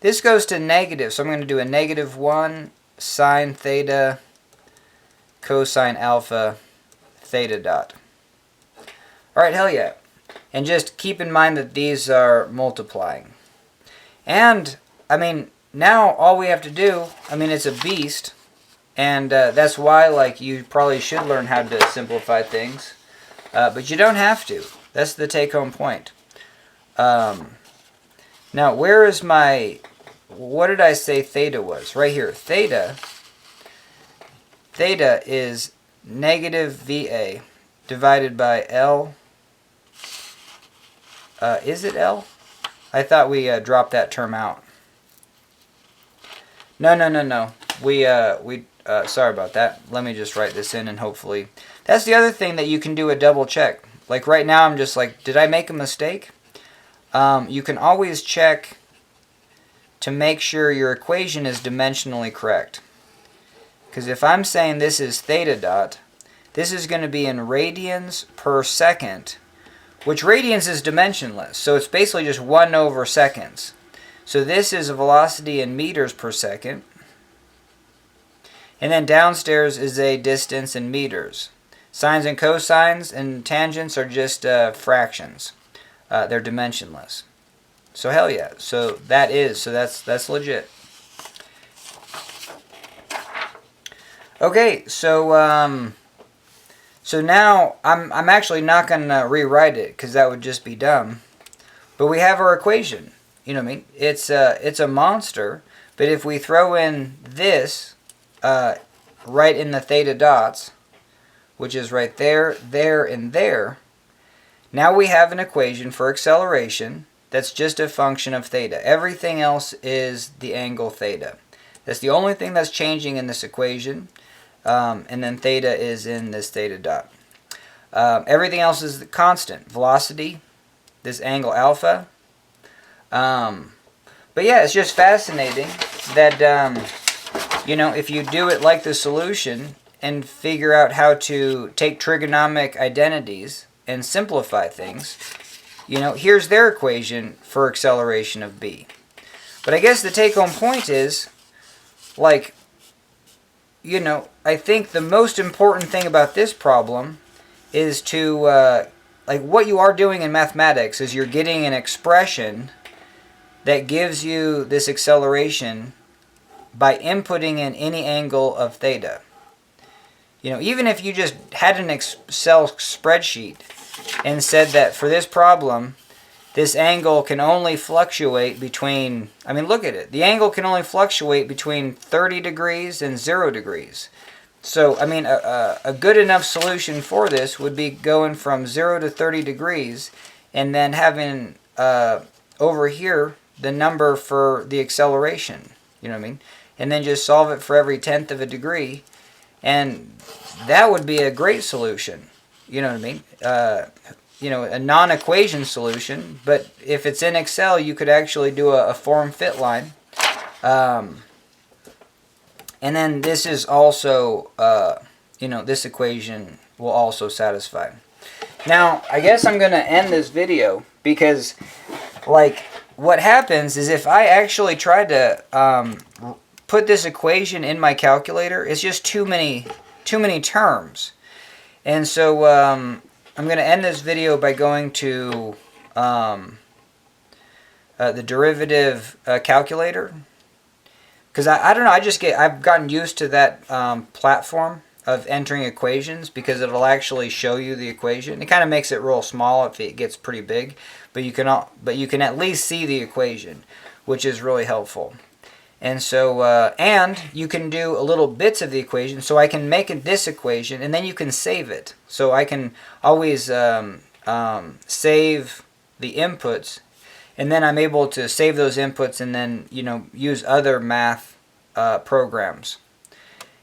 Speaker 1: This goes to negative, so I'm going to do a -1 sine theta cosine alpha theta dot. Alright, hell yeah. And just keep in mind that these are multiplying. And, I mean, now all we have to do, I mean, it's a beast. And that's why, like, you probably should learn how to simplify things. But you don't have to. That's the take-home point. Now, where is my... What did I say theta was? Right here. Theta is negative VA divided by L. Is it L? I thought we dropped that term out. No. We sorry about that. Let me just write this in, and hopefully... That's the other thing that you can do a double check. Like right now I'm just like, did I make a mistake? You can always check to make sure your equation is dimensionally correct. Because if I'm saying this is theta dot, this is going to be in radians per second, which radians is dimensionless. So it's basically just 1 over seconds. So this is a velocity in meters per second. And then downstairs is a distance in meters. Sines and cosines and tangents are just fractions. They're dimensionless. So hell yeah. So that's legit. Okay, so now I'm actually not going to rewrite it, because that would just be dumb. But we have our equation. You know what I mean? It's a monster. But if we throw in this right in the theta dots, which is right there, there, and there, now we have an equation for acceleration that's just a function of theta. Everything else is the angle theta. That's the only thing that's changing in this equation. And then theta is in this theta dot. Everything else is the constant. Velocity, this angle alpha. But yeah, it's just fascinating that, if you do it like the solution and figure out how to take trigonomic identities and simplify things, here's their equation for acceleration of b. But I guess the take-home point is, like, I think the most important thing about this problem is to, what you are doing in mathematics is you're getting an expression that gives you this acceleration by inputting in any angle of theta. Even if you just had an Excel spreadsheet and said that for this problem, this angle can only fluctuate between, look at it. The angle can only fluctuate between 30 degrees and 0 degrees. So, a good enough solution for this would be going from 0 to 30 degrees and then having over here the number for the acceleration. You know what I mean? And then just solve it for every 1/10 of a degree. And that would be a great solution. You know what I mean? A non-equation solution. But if it's in Excel, you could actually do a form-fit line. And then this is also, this equation will also satisfy. Now, I guess I'm going to end this video because, what happens is if I actually try to put this equation in my calculator, it's just too many terms. And so I'm going to end this video by going to the derivative calculator, because I don't know, I've gotten used to that platform of entering equations, because it'll actually show you the equation. It kind of makes it real small if it gets pretty big, but you can at least see the equation, which is really helpful. And so and you can do little bits of the equation, so I can make this equation and then you can save it. So I can always save the inputs, and then I'm able to save those inputs and then, you know, use other math programs.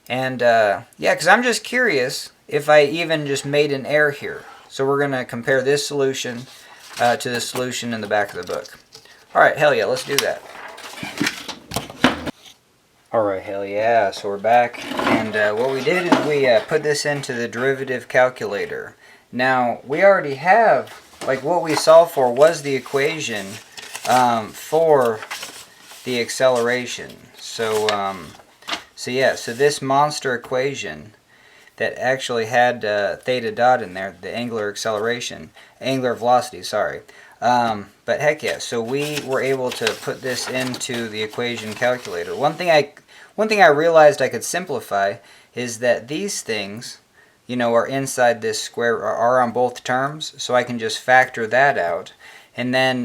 Speaker 1: And yeah, because I'm just curious if I even just made an error here. So we're going to compare this solution to the solution in the back of the book. Alright, hell yeah, let's do that. Alright, hell yeah, so we're back. And what we did is we put this into the derivative calculator. Now, we already have, like, what we solved for was the equation for the acceleration. So yeah, so this monster equation that actually had theta dot in there, the angular velocity, sorry. But heck yeah, so we were able to put this into the equation calculator. One thing I realized I could simplify is that these things, you know, are inside this square, are on both terms, so I can just factor that out. And then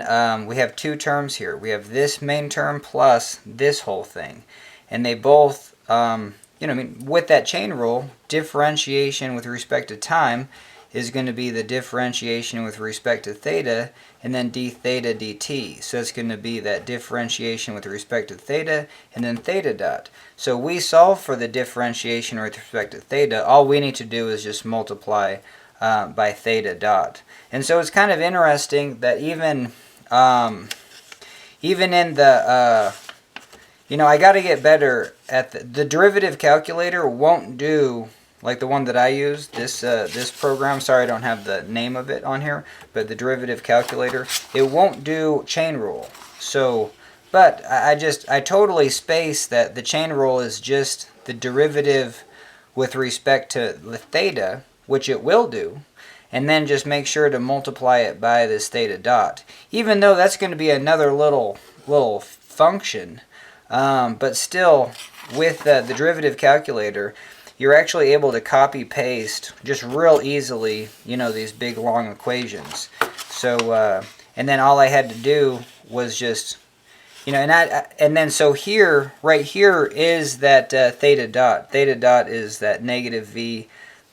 Speaker 1: we have two terms here. We have this main term plus this whole thing. And they both, you know, I mean, with that chain rule, differentiation with respect to time is going to be the differentiation with respect to theta, and then d theta dt. So it's going to be that differentiation with respect to theta, and then theta dot. So we solve for the differentiation with respect to theta. All we need to do is just multiply by theta dot. And so it's kind of interesting that even in the you know, I got to get better at the derivative calculator. Won't do like the one that I use, this program. Sorry, I don't have the name of it on here, but the derivative calculator, it won't do chain rule. So, but I totally space that the chain rule is just the derivative with respect to the theta, which it will do, and then just make sure to multiply it by this theta dot. Even though that's going to be another little function. But still, with the derivative calculator, you're actually able to copy paste just real easily, you know, these big long equations. So and then all I had to do was just, you know, and then so here, right here is that theta dot. Theta dot is that negative v,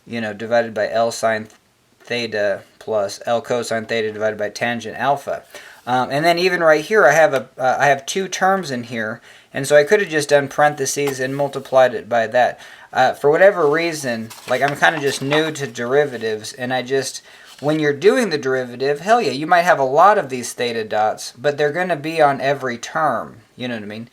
Speaker 1: you know, divided by L sine theta plus L cosine theta divided by tangent alpha. And then even right here, I have two terms in here, and so I could have just done parentheses and multiplied it by that. For whatever reason, like, I'm kind of just new to derivatives, and when you're doing the derivative, hell yeah, you might have a lot of these theta dots, but they're going to be on every term, you know what I mean?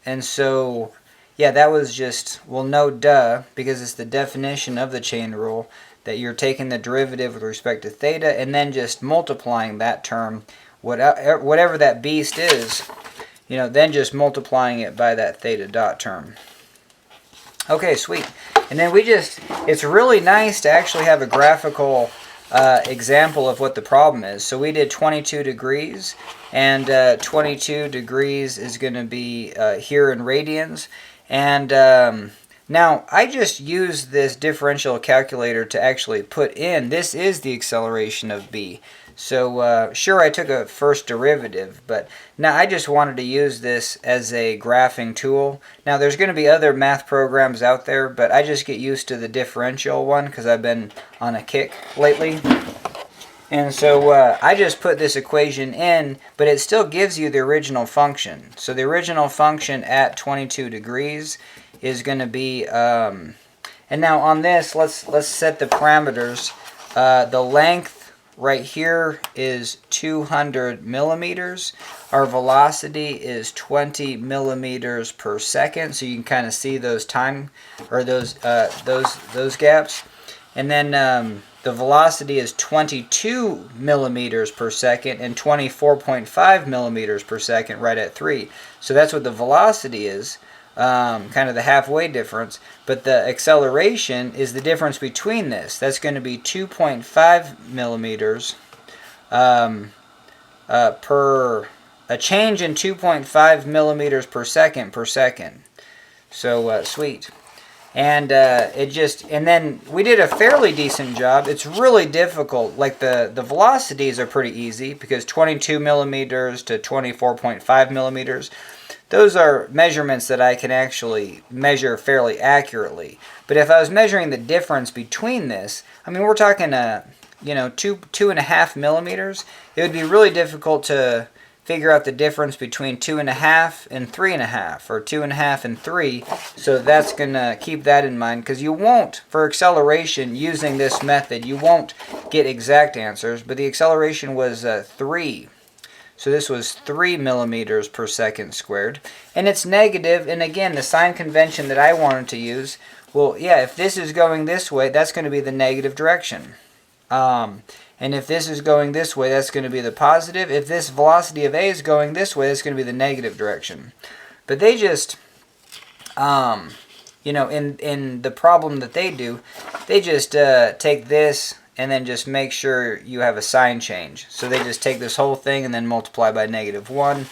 Speaker 1: And so, yeah, that was just, well, no duh, because it's the definition of the chain rule, that you're taking the derivative with respect to theta and then just multiplying that term, whatever that beast is, you know, then just multiplying it by that theta dot term. Okay, sweet. And then it's really nice to actually have a graphical example of what the problem is. So we did 22 degrees, and 22 degrees is going to be here in radians. And now, I just used this differential calculator to actually put in, this is the acceleration of b. So, sure, I took a first derivative, but now I just wanted to use this as a graphing tool. Now, there's going to be other math programs out there, but I just get used to the differential one because I've been on a kick lately. And so I just put this equation in, but it still gives you the original function. So the original function at 22 degrees is going to be, and now on this, let's set the parameters. The length right here is 200 millimeters. Our velocity is 20 millimeters per second. So you can kind of see those time, or those gaps. And then the velocity is 22 millimeters per second and 24.5 millimeters per second right at 3. So that's what the velocity is, kind of the halfway difference. But the acceleration is the difference between this. That's going to be 2.5 millimeters per... a change in 2.5 millimeters per second. So, sweet. And and then we did a fairly decent job. It's really difficult. Like the velocities are pretty easy because 22 millimeters to 24.5 millimeters, those are measurements that I can actually measure fairly accurately. But if I was measuring the difference between this, I mean, we're talking, 2.5 millimeters. It would be really difficult to figure out the difference between 2.5 and 3.5, or 2.5 and 3. So that's going to keep that in mind, because you won't, for acceleration using this method, you won't get exact answers, but the acceleration was 3. So this was 3 millimeters per second squared. And it's negative, and again, the sign convention that I wanted to use, well, yeah, if this is going this way, that's going to be the negative direction. And if this is going this way, that's going to be the positive. If this velocity of A is going this way, that's going to be the negative direction. But they just, in the problem that they do, they just take this and then just make sure you have a sign change. So they just take this whole thing and then multiply by -1.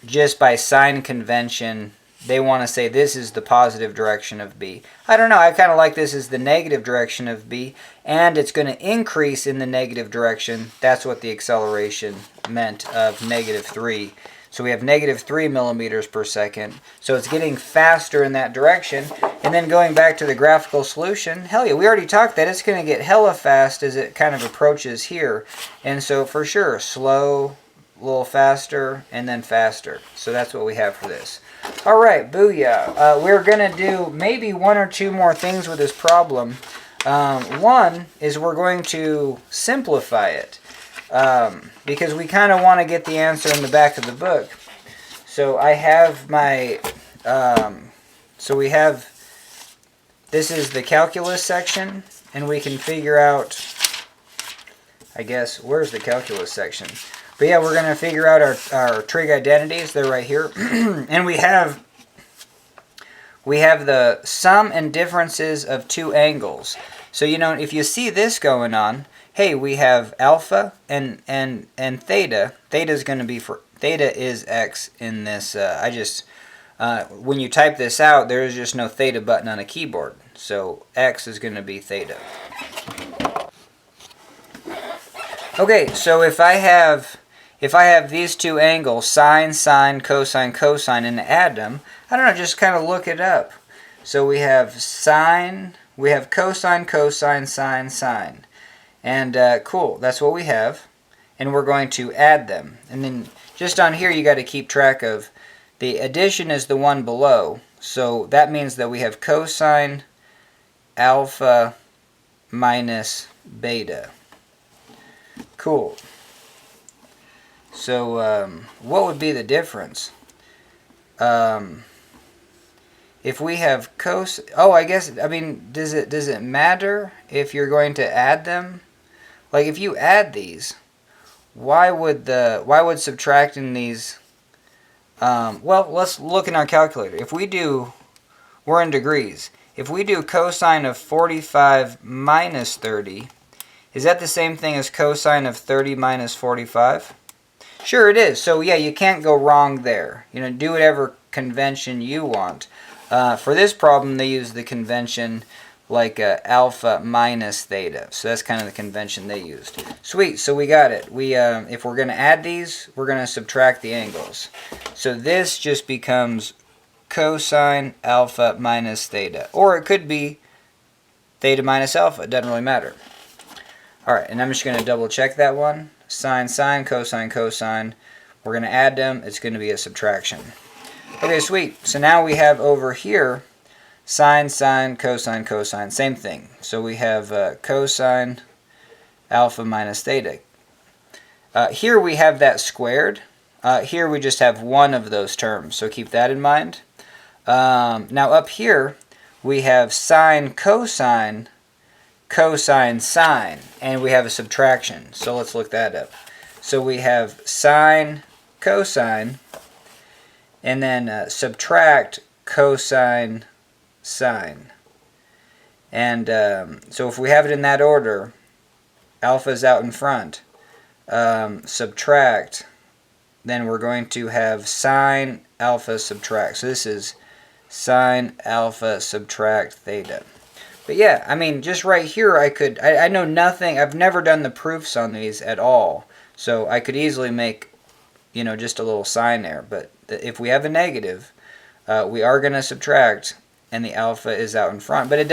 Speaker 1: Just by sign convention, they want to say this is the positive direction of B. I don't know, I kind of like this as the negative direction of B, and it's going to increase in the negative direction. That's what the acceleration meant of -3. So we have -3 millimeters per second. So it's getting faster in that direction. And then going back to the graphical solution, hell yeah, we already talked that it's going to get hella fast as it kind of approaches here. And so for sure, slow, a little faster, and then faster. So that's what we have for this. All right, booyah. We're going to do maybe 1 or 2 more things with this problem. One is we're going to simplify it because we kind of want to get the answer in the back of the book. So I have my, this is the calculus section, and we can figure out, I guess, where's the calculus section? But yeah, we're going to figure out our trig identities. They're right here. And we have the sum and differences of 2 angles. So, if you see this going on, hey, we have alpha and theta. Theta is going to be theta is x in this. When you type this out, there is just no theta button on a keyboard. So x is going to be theta. Okay, so if I have these 2 angles, sine, sine, cosine, cosine, and add them, I don't know, just kind of look it up. So we have sine, we have cosine, cosine, sine, sine. And cool, that's what we have. And we're going to add them. And then just on here, you got to keep track of the addition is the one below. So that means that we have cosine alpha minus beta. Cool. So, what would be the difference? If we have does it matter if you're going to add them? Like, if you add these, why would subtracting these? Well, let's look in our calculator. We're in degrees. If we do cosine of 45 minus 30, is that the same thing as cosine of 30 minus 45? Sure it is. So yeah, you can't go wrong there. Do whatever convention you want. For this problem, they use the convention like alpha minus theta. So that's kind of the convention they used. Sweet, so we got it. If we're going to add these, we're going to subtract the angles. So this just becomes cosine alpha minus theta. Or it could be theta minus alpha. It doesn't really matter. Alright, and I'm just going to double check that one. Sine, sine, cosine, cosine. We're going to add them. It's going to be a subtraction. Okay, sweet. So now we have over here sine, sine, cosine, cosine. Same thing. So we have cosine alpha minus theta. Here we have that squared. Here we just have one of those terms. So keep that in mind. Now up here we have sine, cosine cosine sine, and we have a subtraction. So let's look that up. So we have sine cosine, and then subtract cosine sine. And so if we have it in that order, alpha is out in front, subtract, then we're going to have sine alpha subtract. So this is sine alpha subtract theta. But yeah, I mean, just right here, I know nothing. I've never done the proofs on these at all. So I could easily make, you know, just a little sign there. But if we have a negative, we are going to subtract, and the alpha is out in front. But it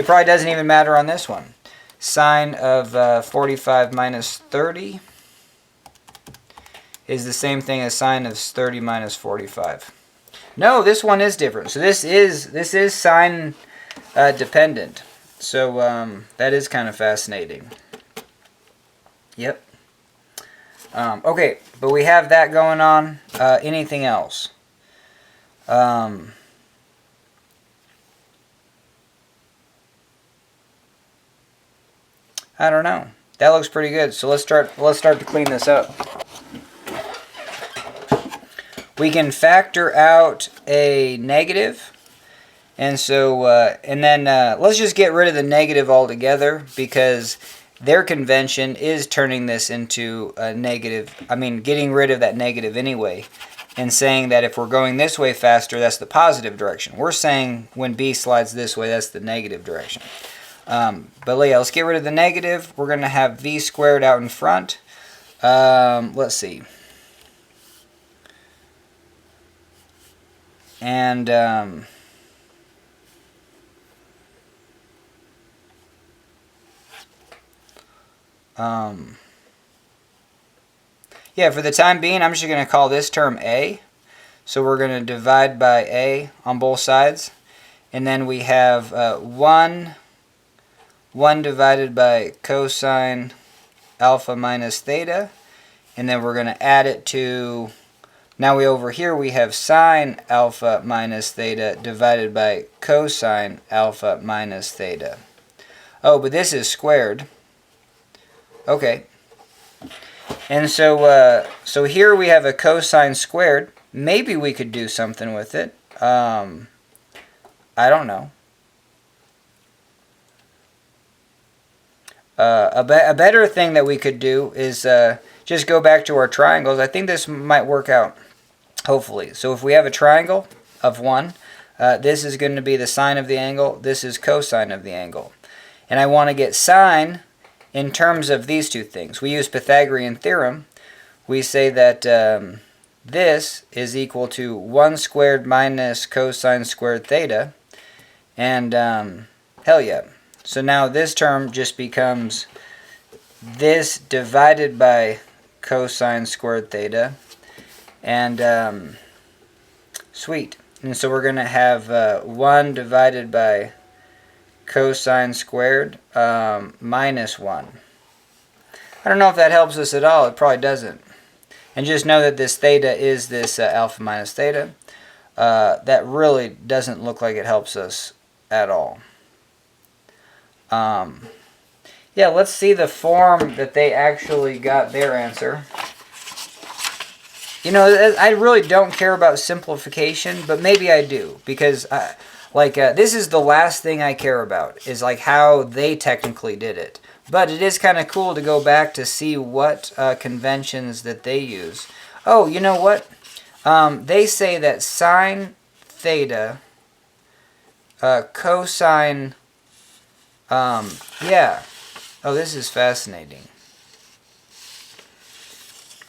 Speaker 1: probably doesn't even matter on this one. Sine of 45 minus 30 is the same thing as sine of 30 minus 45. No, this one is different. So this is sine dependent. So that is kind of fascinating. Yep. Okay, but we have that going on. Anything else? I don't know. That looks pretty good. So let's start to clean this up. We can factor out a negative, and so and then let's just get rid of the negative altogether, because their convention is turning this into a negative. I mean, getting rid of that negative anyway, and saying that if we're going this way faster, that's the positive direction. We're saying when B slides this way, that's the negative direction. But yeah, let's get rid of the negative. We're going to have v squared out in front. Let's see. And yeah, for the time being, I'm just going to call this term A. So we're going to divide by A on both sides. And then we have 1 divided by cosine alpha minus theta. And then we're going to add it to, now over here we have sine alpha minus theta divided by cosine alpha minus theta. Oh, but this is squared. Okay. And so so here we have a cosine squared. Maybe we could do something with it. I don't know. A better thing that we could do is just go back to our triangles. I think this might work out, hopefully. So if we have a triangle of 1, this is going to be the sine of the angle. This is cosine of the angle. And I want to get sine in terms of these two things. We use Pythagorean theorem. We say that this is equal to 1 squared minus cosine squared theta. And hell yeah. So now this term just becomes this divided by cosine squared theta. And sweet. And so we're going to have 1 divided by cosine squared minus 1. I don't know if that helps us at all. It probably doesn't. And just know that this theta is this alpha minus theta. That really doesn't look like it helps us at all. Yeah, let's see the form that they actually got their answer. You know, I really don't care about simplification, but maybe I do, because this is the last thing I care about, is like how they technically did it. But it is kind of cool to go back to see what conventions that they use. Oh, you know what? They say that sine theta, cosine, yeah. Oh, this is fascinating.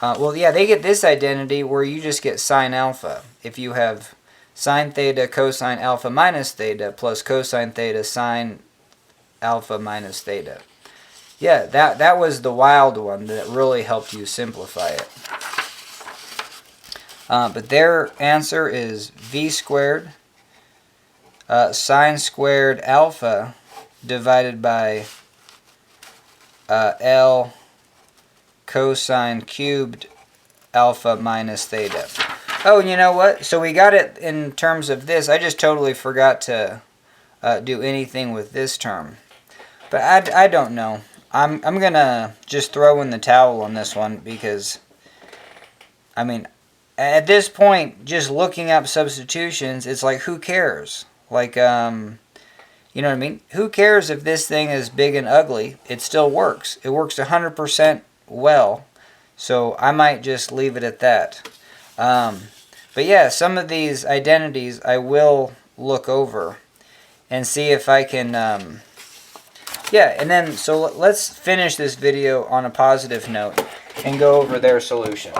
Speaker 1: Well, yeah, they get this identity where you just get sine alpha. If you have sine theta cosine alpha minus theta plus cosine theta sine alpha minus theta. Yeah, that was the wild one that really helped you simplify it. But their answer is v squared sine squared alpha divided by L cosine cubed alpha minus theta. Oh, and you know what? So we got it in terms of this. I just totally forgot to do anything with this term. But I don't know. I'm gonna just throw in the towel on this one because, I mean, at this point, just looking up substitutions, it's like, who cares? Like, you know what I mean? Who cares if this thing is big and ugly? It still works. It works 100% well. So I might just leave it at that. But yeah, some of these identities I will look over and see if I can, yeah, and then, so let's finish this video on a positive note and go over their solution.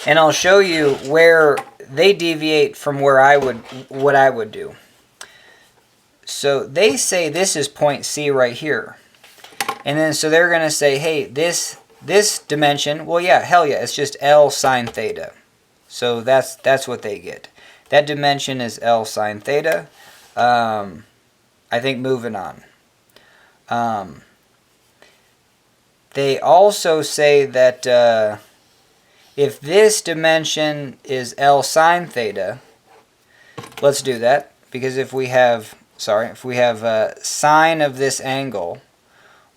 Speaker 1: And I'll show you where they deviate from where what I would do. So they say this is point C right here. And then so they're going to say, hey, this dimension, well, yeah, hell yeah, it's just L sine theta. So that's what they get. That dimension is L sine theta. I think moving on. They also say that if this dimension is L sine theta, let's do that, because if we have sine of this angle,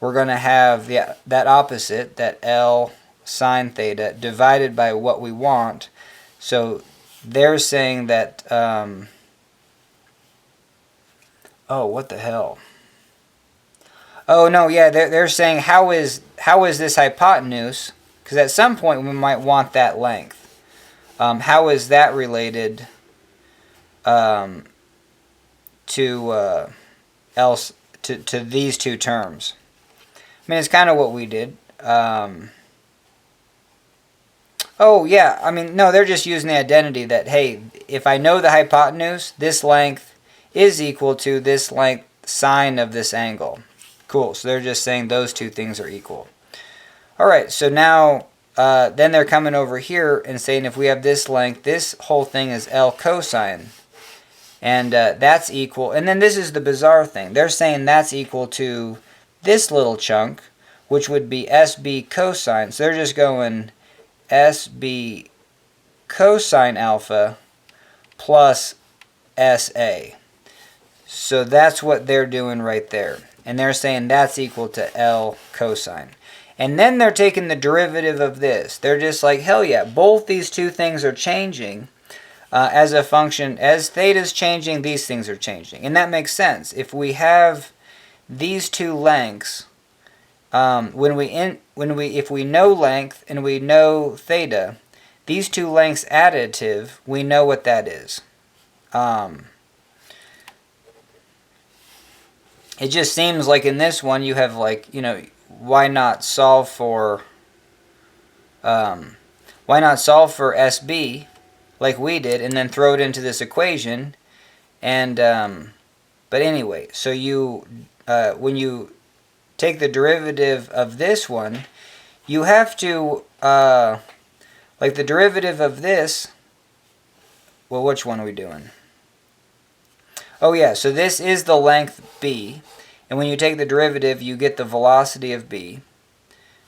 Speaker 1: we're going to have that opposite, that L sine theta, divided by what we want. So they're saying that, oh, what the hell? Oh, no, yeah, they're saying how is this hypotenuse, because at some point we might want that length. How is that related to these two terms? I mean, it's kind of what we did. Oh, yeah, I mean, no, they're just using the identity that, hey, if I know the hypotenuse, this length is equal to this length sine of this angle. Cool, so they're just saying those two things are equal. All right, so now, then they're coming over here and saying if we have this length, this whole thing is L cosine. And that's equal, and then this is the bizarre thing. They're saying that's equal to this little chunk, which would be SB cosine. So they're just going SB cosine alpha plus SA. So that's what they're doing right there. And they're saying that's equal to L cosine. And then they're taking the derivative of this. They're just like, hell yeah, both these two things are changing as a function. As theta is changing, these things are changing. And that makes sense. If we have these two lengths, if we know length and we know theta, these two lengths additive, we know what that is. It just seems like in this one you have, like, you know, why not solve for SB like we did and then throw it into this equation? And but anyway, so you when you take the derivative of this one, you have to like the derivative of this. Well, which one are we doing? Oh yeah, so this is the length b, and when you take the derivative, you get the velocity of b.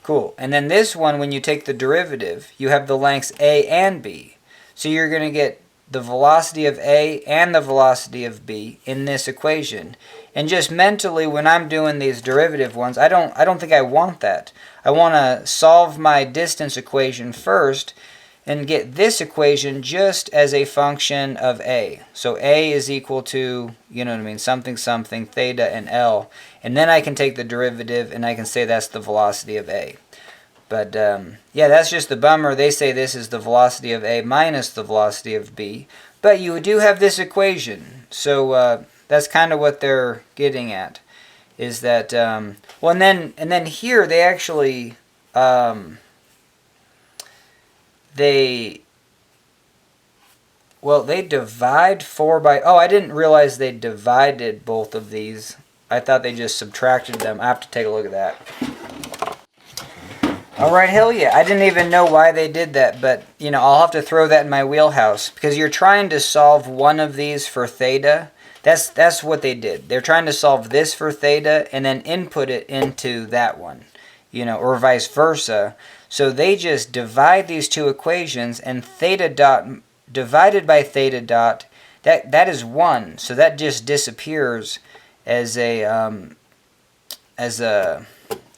Speaker 1: Cool. And then this one, when you take the derivative, you have the lengths a and b. So you're going to get the velocity of a and the velocity of b in this equation. And just mentally, when I'm doing these derivative ones, I don't think I want that. I want to solve my distance equation first and get this equation just as a function of a. So a is equal to, you know what I mean, something, something, theta, and L. And then I can take the derivative and I can say that's the velocity of a. But yeah, that's just the bummer. They say this is the velocity of a minus the velocity of b. But you do have this equation. So that's kind of what they're getting at. Is that, well, and then here they actually, they divide 4 by... Oh, I didn't realize they divided both of these. I thought they just subtracted them. I have to take a look at that. Alright, hell yeah. I didn't even know why they did that, but, you know, I'll have to throw that in my wheelhouse. Because you're trying to solve one of these for theta. That's what they did. They're trying to solve this for theta and then input it into that one. You know, or vice versa. So they just divide these two equations, and theta dot divided by theta dot, that is 1. So that just disappears as a as a,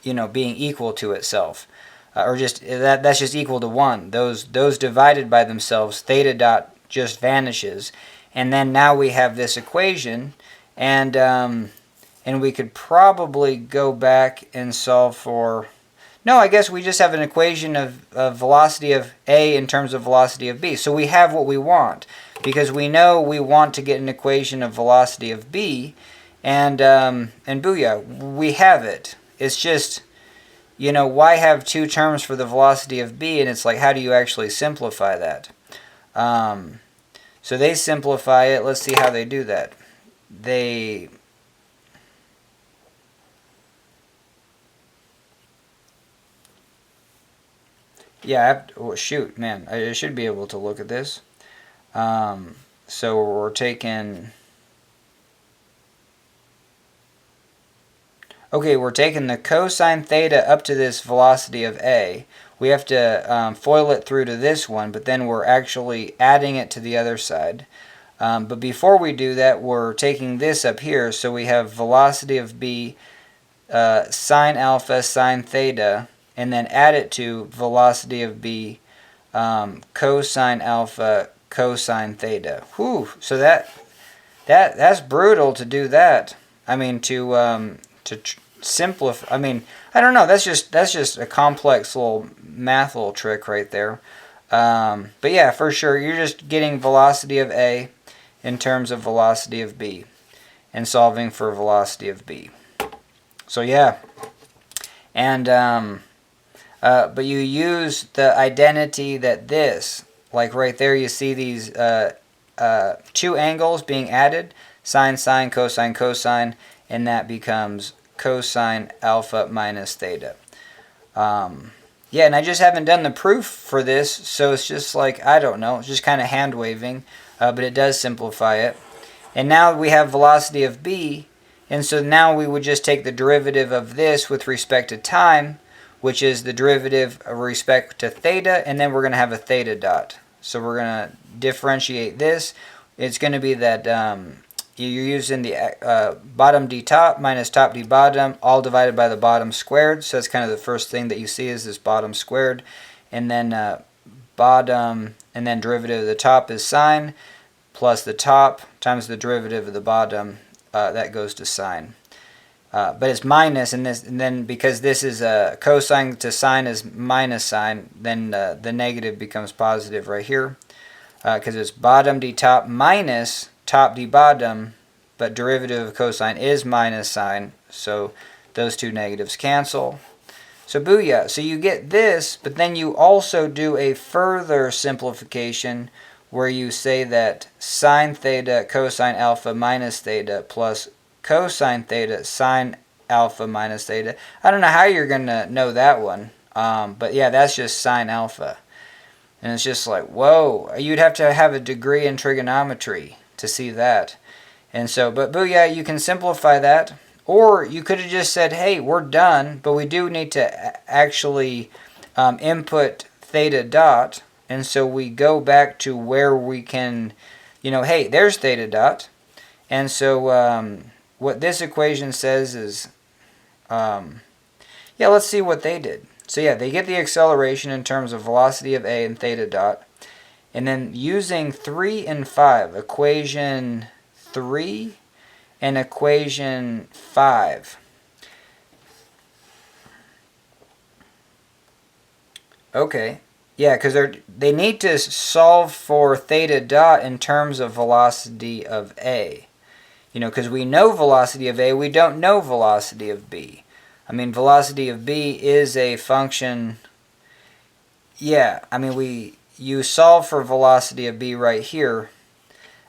Speaker 1: being equal to itself. Or just that's just equal to 1. Those divided by themselves, theta dot just vanishes. And then now we have this equation, and we could probably go back and solve for... No, I guess we just have an equation of velocity of A in terms of velocity of B. So we have what we want, because we know we want to get an equation of velocity of B, and booyah, we have it. It's just, why have 2 terms for the velocity of B? And it's like, how do you actually simplify that? So they simplify it. Let's see how they do that. Yeah, oh, shoot, man, I should be able to look at this. So we're taking... Okay, we're taking the cosine theta up to this velocity of A. We have to FOIL it through to this one, but then we're actually adding it to the other side. But before we do that, we're taking this up here, so we have velocity of B, sine alpha, sine theta, and then add it to velocity of B, cosine alpha, cosine theta. Whew! So that's brutal to do that. I mean, to simplify. I mean, I don't know. That's just a complex little math little trick right there. But yeah, for sure, you're just getting velocity of A in terms of velocity of B, and solving for velocity of B. So yeah, and but you use the identity that this, like right there, you see these 2 angles being added, sine, sine, cosine, cosine, and that becomes cosine alpha minus theta. Yeah, and I just haven't done the proof for this, so it's just like, I don't know, it's just kind of hand waving, but it does simplify it. And now we have velocity of B, and so now we would just take the derivative of this with respect to time, which is the derivative with respect to theta, and then we're going to have a theta dot. So we're going to differentiate this. It's going to be that you're using the bottom d top minus top d bottom, all divided by the bottom squared. So that's kind of the first thing that you see is this bottom squared. And then bottom, and then derivative of the top is sine, plus the top times the derivative of the bottom, that goes to sine. But it's minus, and then because this is cosine to sine is minus sine, then the negative becomes positive right here, because it's bottom d top minus top d bottom, but derivative of cosine is minus sine, so those 2 negatives cancel. So booyah, so you get this, but then you also do a further simplification where you say that sine theta cosine alpha minus theta plus cosine theta sine alpha minus theta. I don't know how you're going to know that one, but yeah, that's just sine alpha. And it's just like, whoa, you'd have to have a degree in trigonometry to see that. And so, but booyah, you can simplify that. Or you could have just said, hey, we're done, but we do need to actually input theta dot. And so we go back to where we can, hey, there's theta dot. And so what this equation says is, yeah, let's see what they did. So yeah, they get the acceleration in terms of velocity of A and theta dot. And then using 3 and 5, equation 3 and equation 5. Okay, yeah, because they need to solve for theta dot in terms of velocity of A. Because we know velocity of A, we don't know velocity of B. I mean, velocity of B is a function... Yeah, I mean, you solve for velocity of B right here.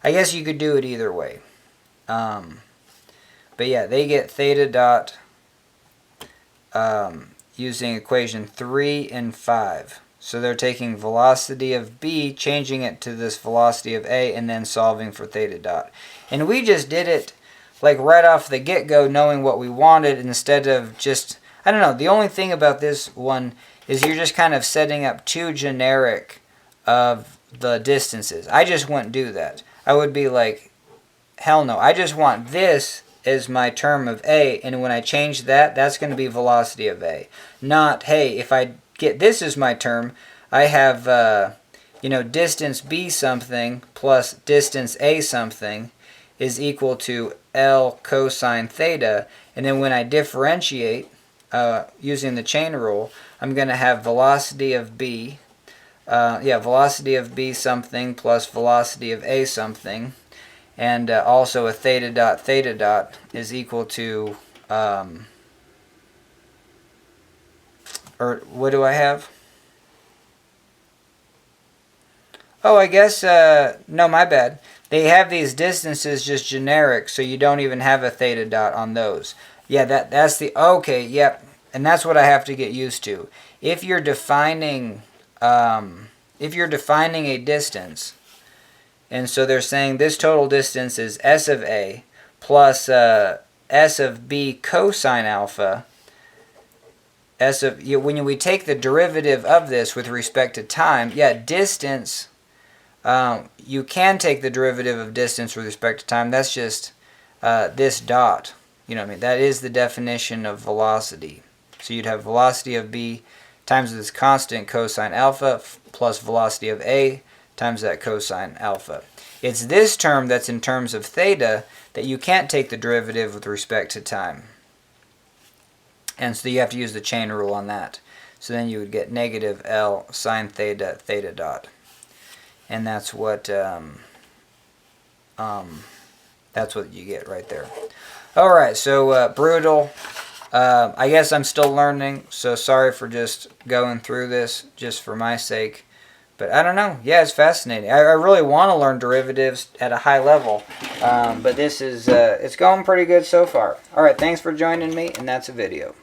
Speaker 1: I guess you could do it either way. But yeah, they get theta dot using equation 3 and 5. So they're taking velocity of B, changing it to this velocity of A, and then solving for theta dot. And we just did it like right off the get-go, knowing what we wanted, instead of just, I don't know, the only thing about this one is you're just kind of setting up too generic of the distances. I just wouldn't do that. I would be like, hell no, I just want this is my term of A, and when I change that, that's going to be velocity of A. Not, hey, if I get this as my term, I have, distance B something plus distance A something is equal to L cosine theta, and then when I differentiate using the chain rule, I'm going to have velocity of B, velocity of B something plus velocity of A something, and also a theta dot is equal to, or what do I have? Oh, I guess, no, my bad. They have these distances just generic, so you don't even have a theta dot on those. Yeah, that's the, okay, yep, and that's what I have to get used to. If you're defining a distance, and so they're saying this total distance is S of A plus S of B cosine alpha. When we take the derivative of this with respect to time, yeah, distance, you can take the derivative of distance with respect to time. That's just this dot. You know what I mean? That is the definition of velocity. So you'd have velocity of B times this constant cosine alpha plus velocity of A times that cosine alpha. It's this term that's in terms of theta that you can't take the derivative with respect to time. And so you have to use the chain rule on that. So then you would get negative L sine theta theta dot. And that's what you get right there. Alright, so brutal. I guess I'm still learning, so sorry for just going through this just for my sake. But I don't know. Yeah, it's fascinating. I really want to learn derivatives at a high level. But this is, it's going pretty good so far. Alright, thanks for joining me, and that's a video.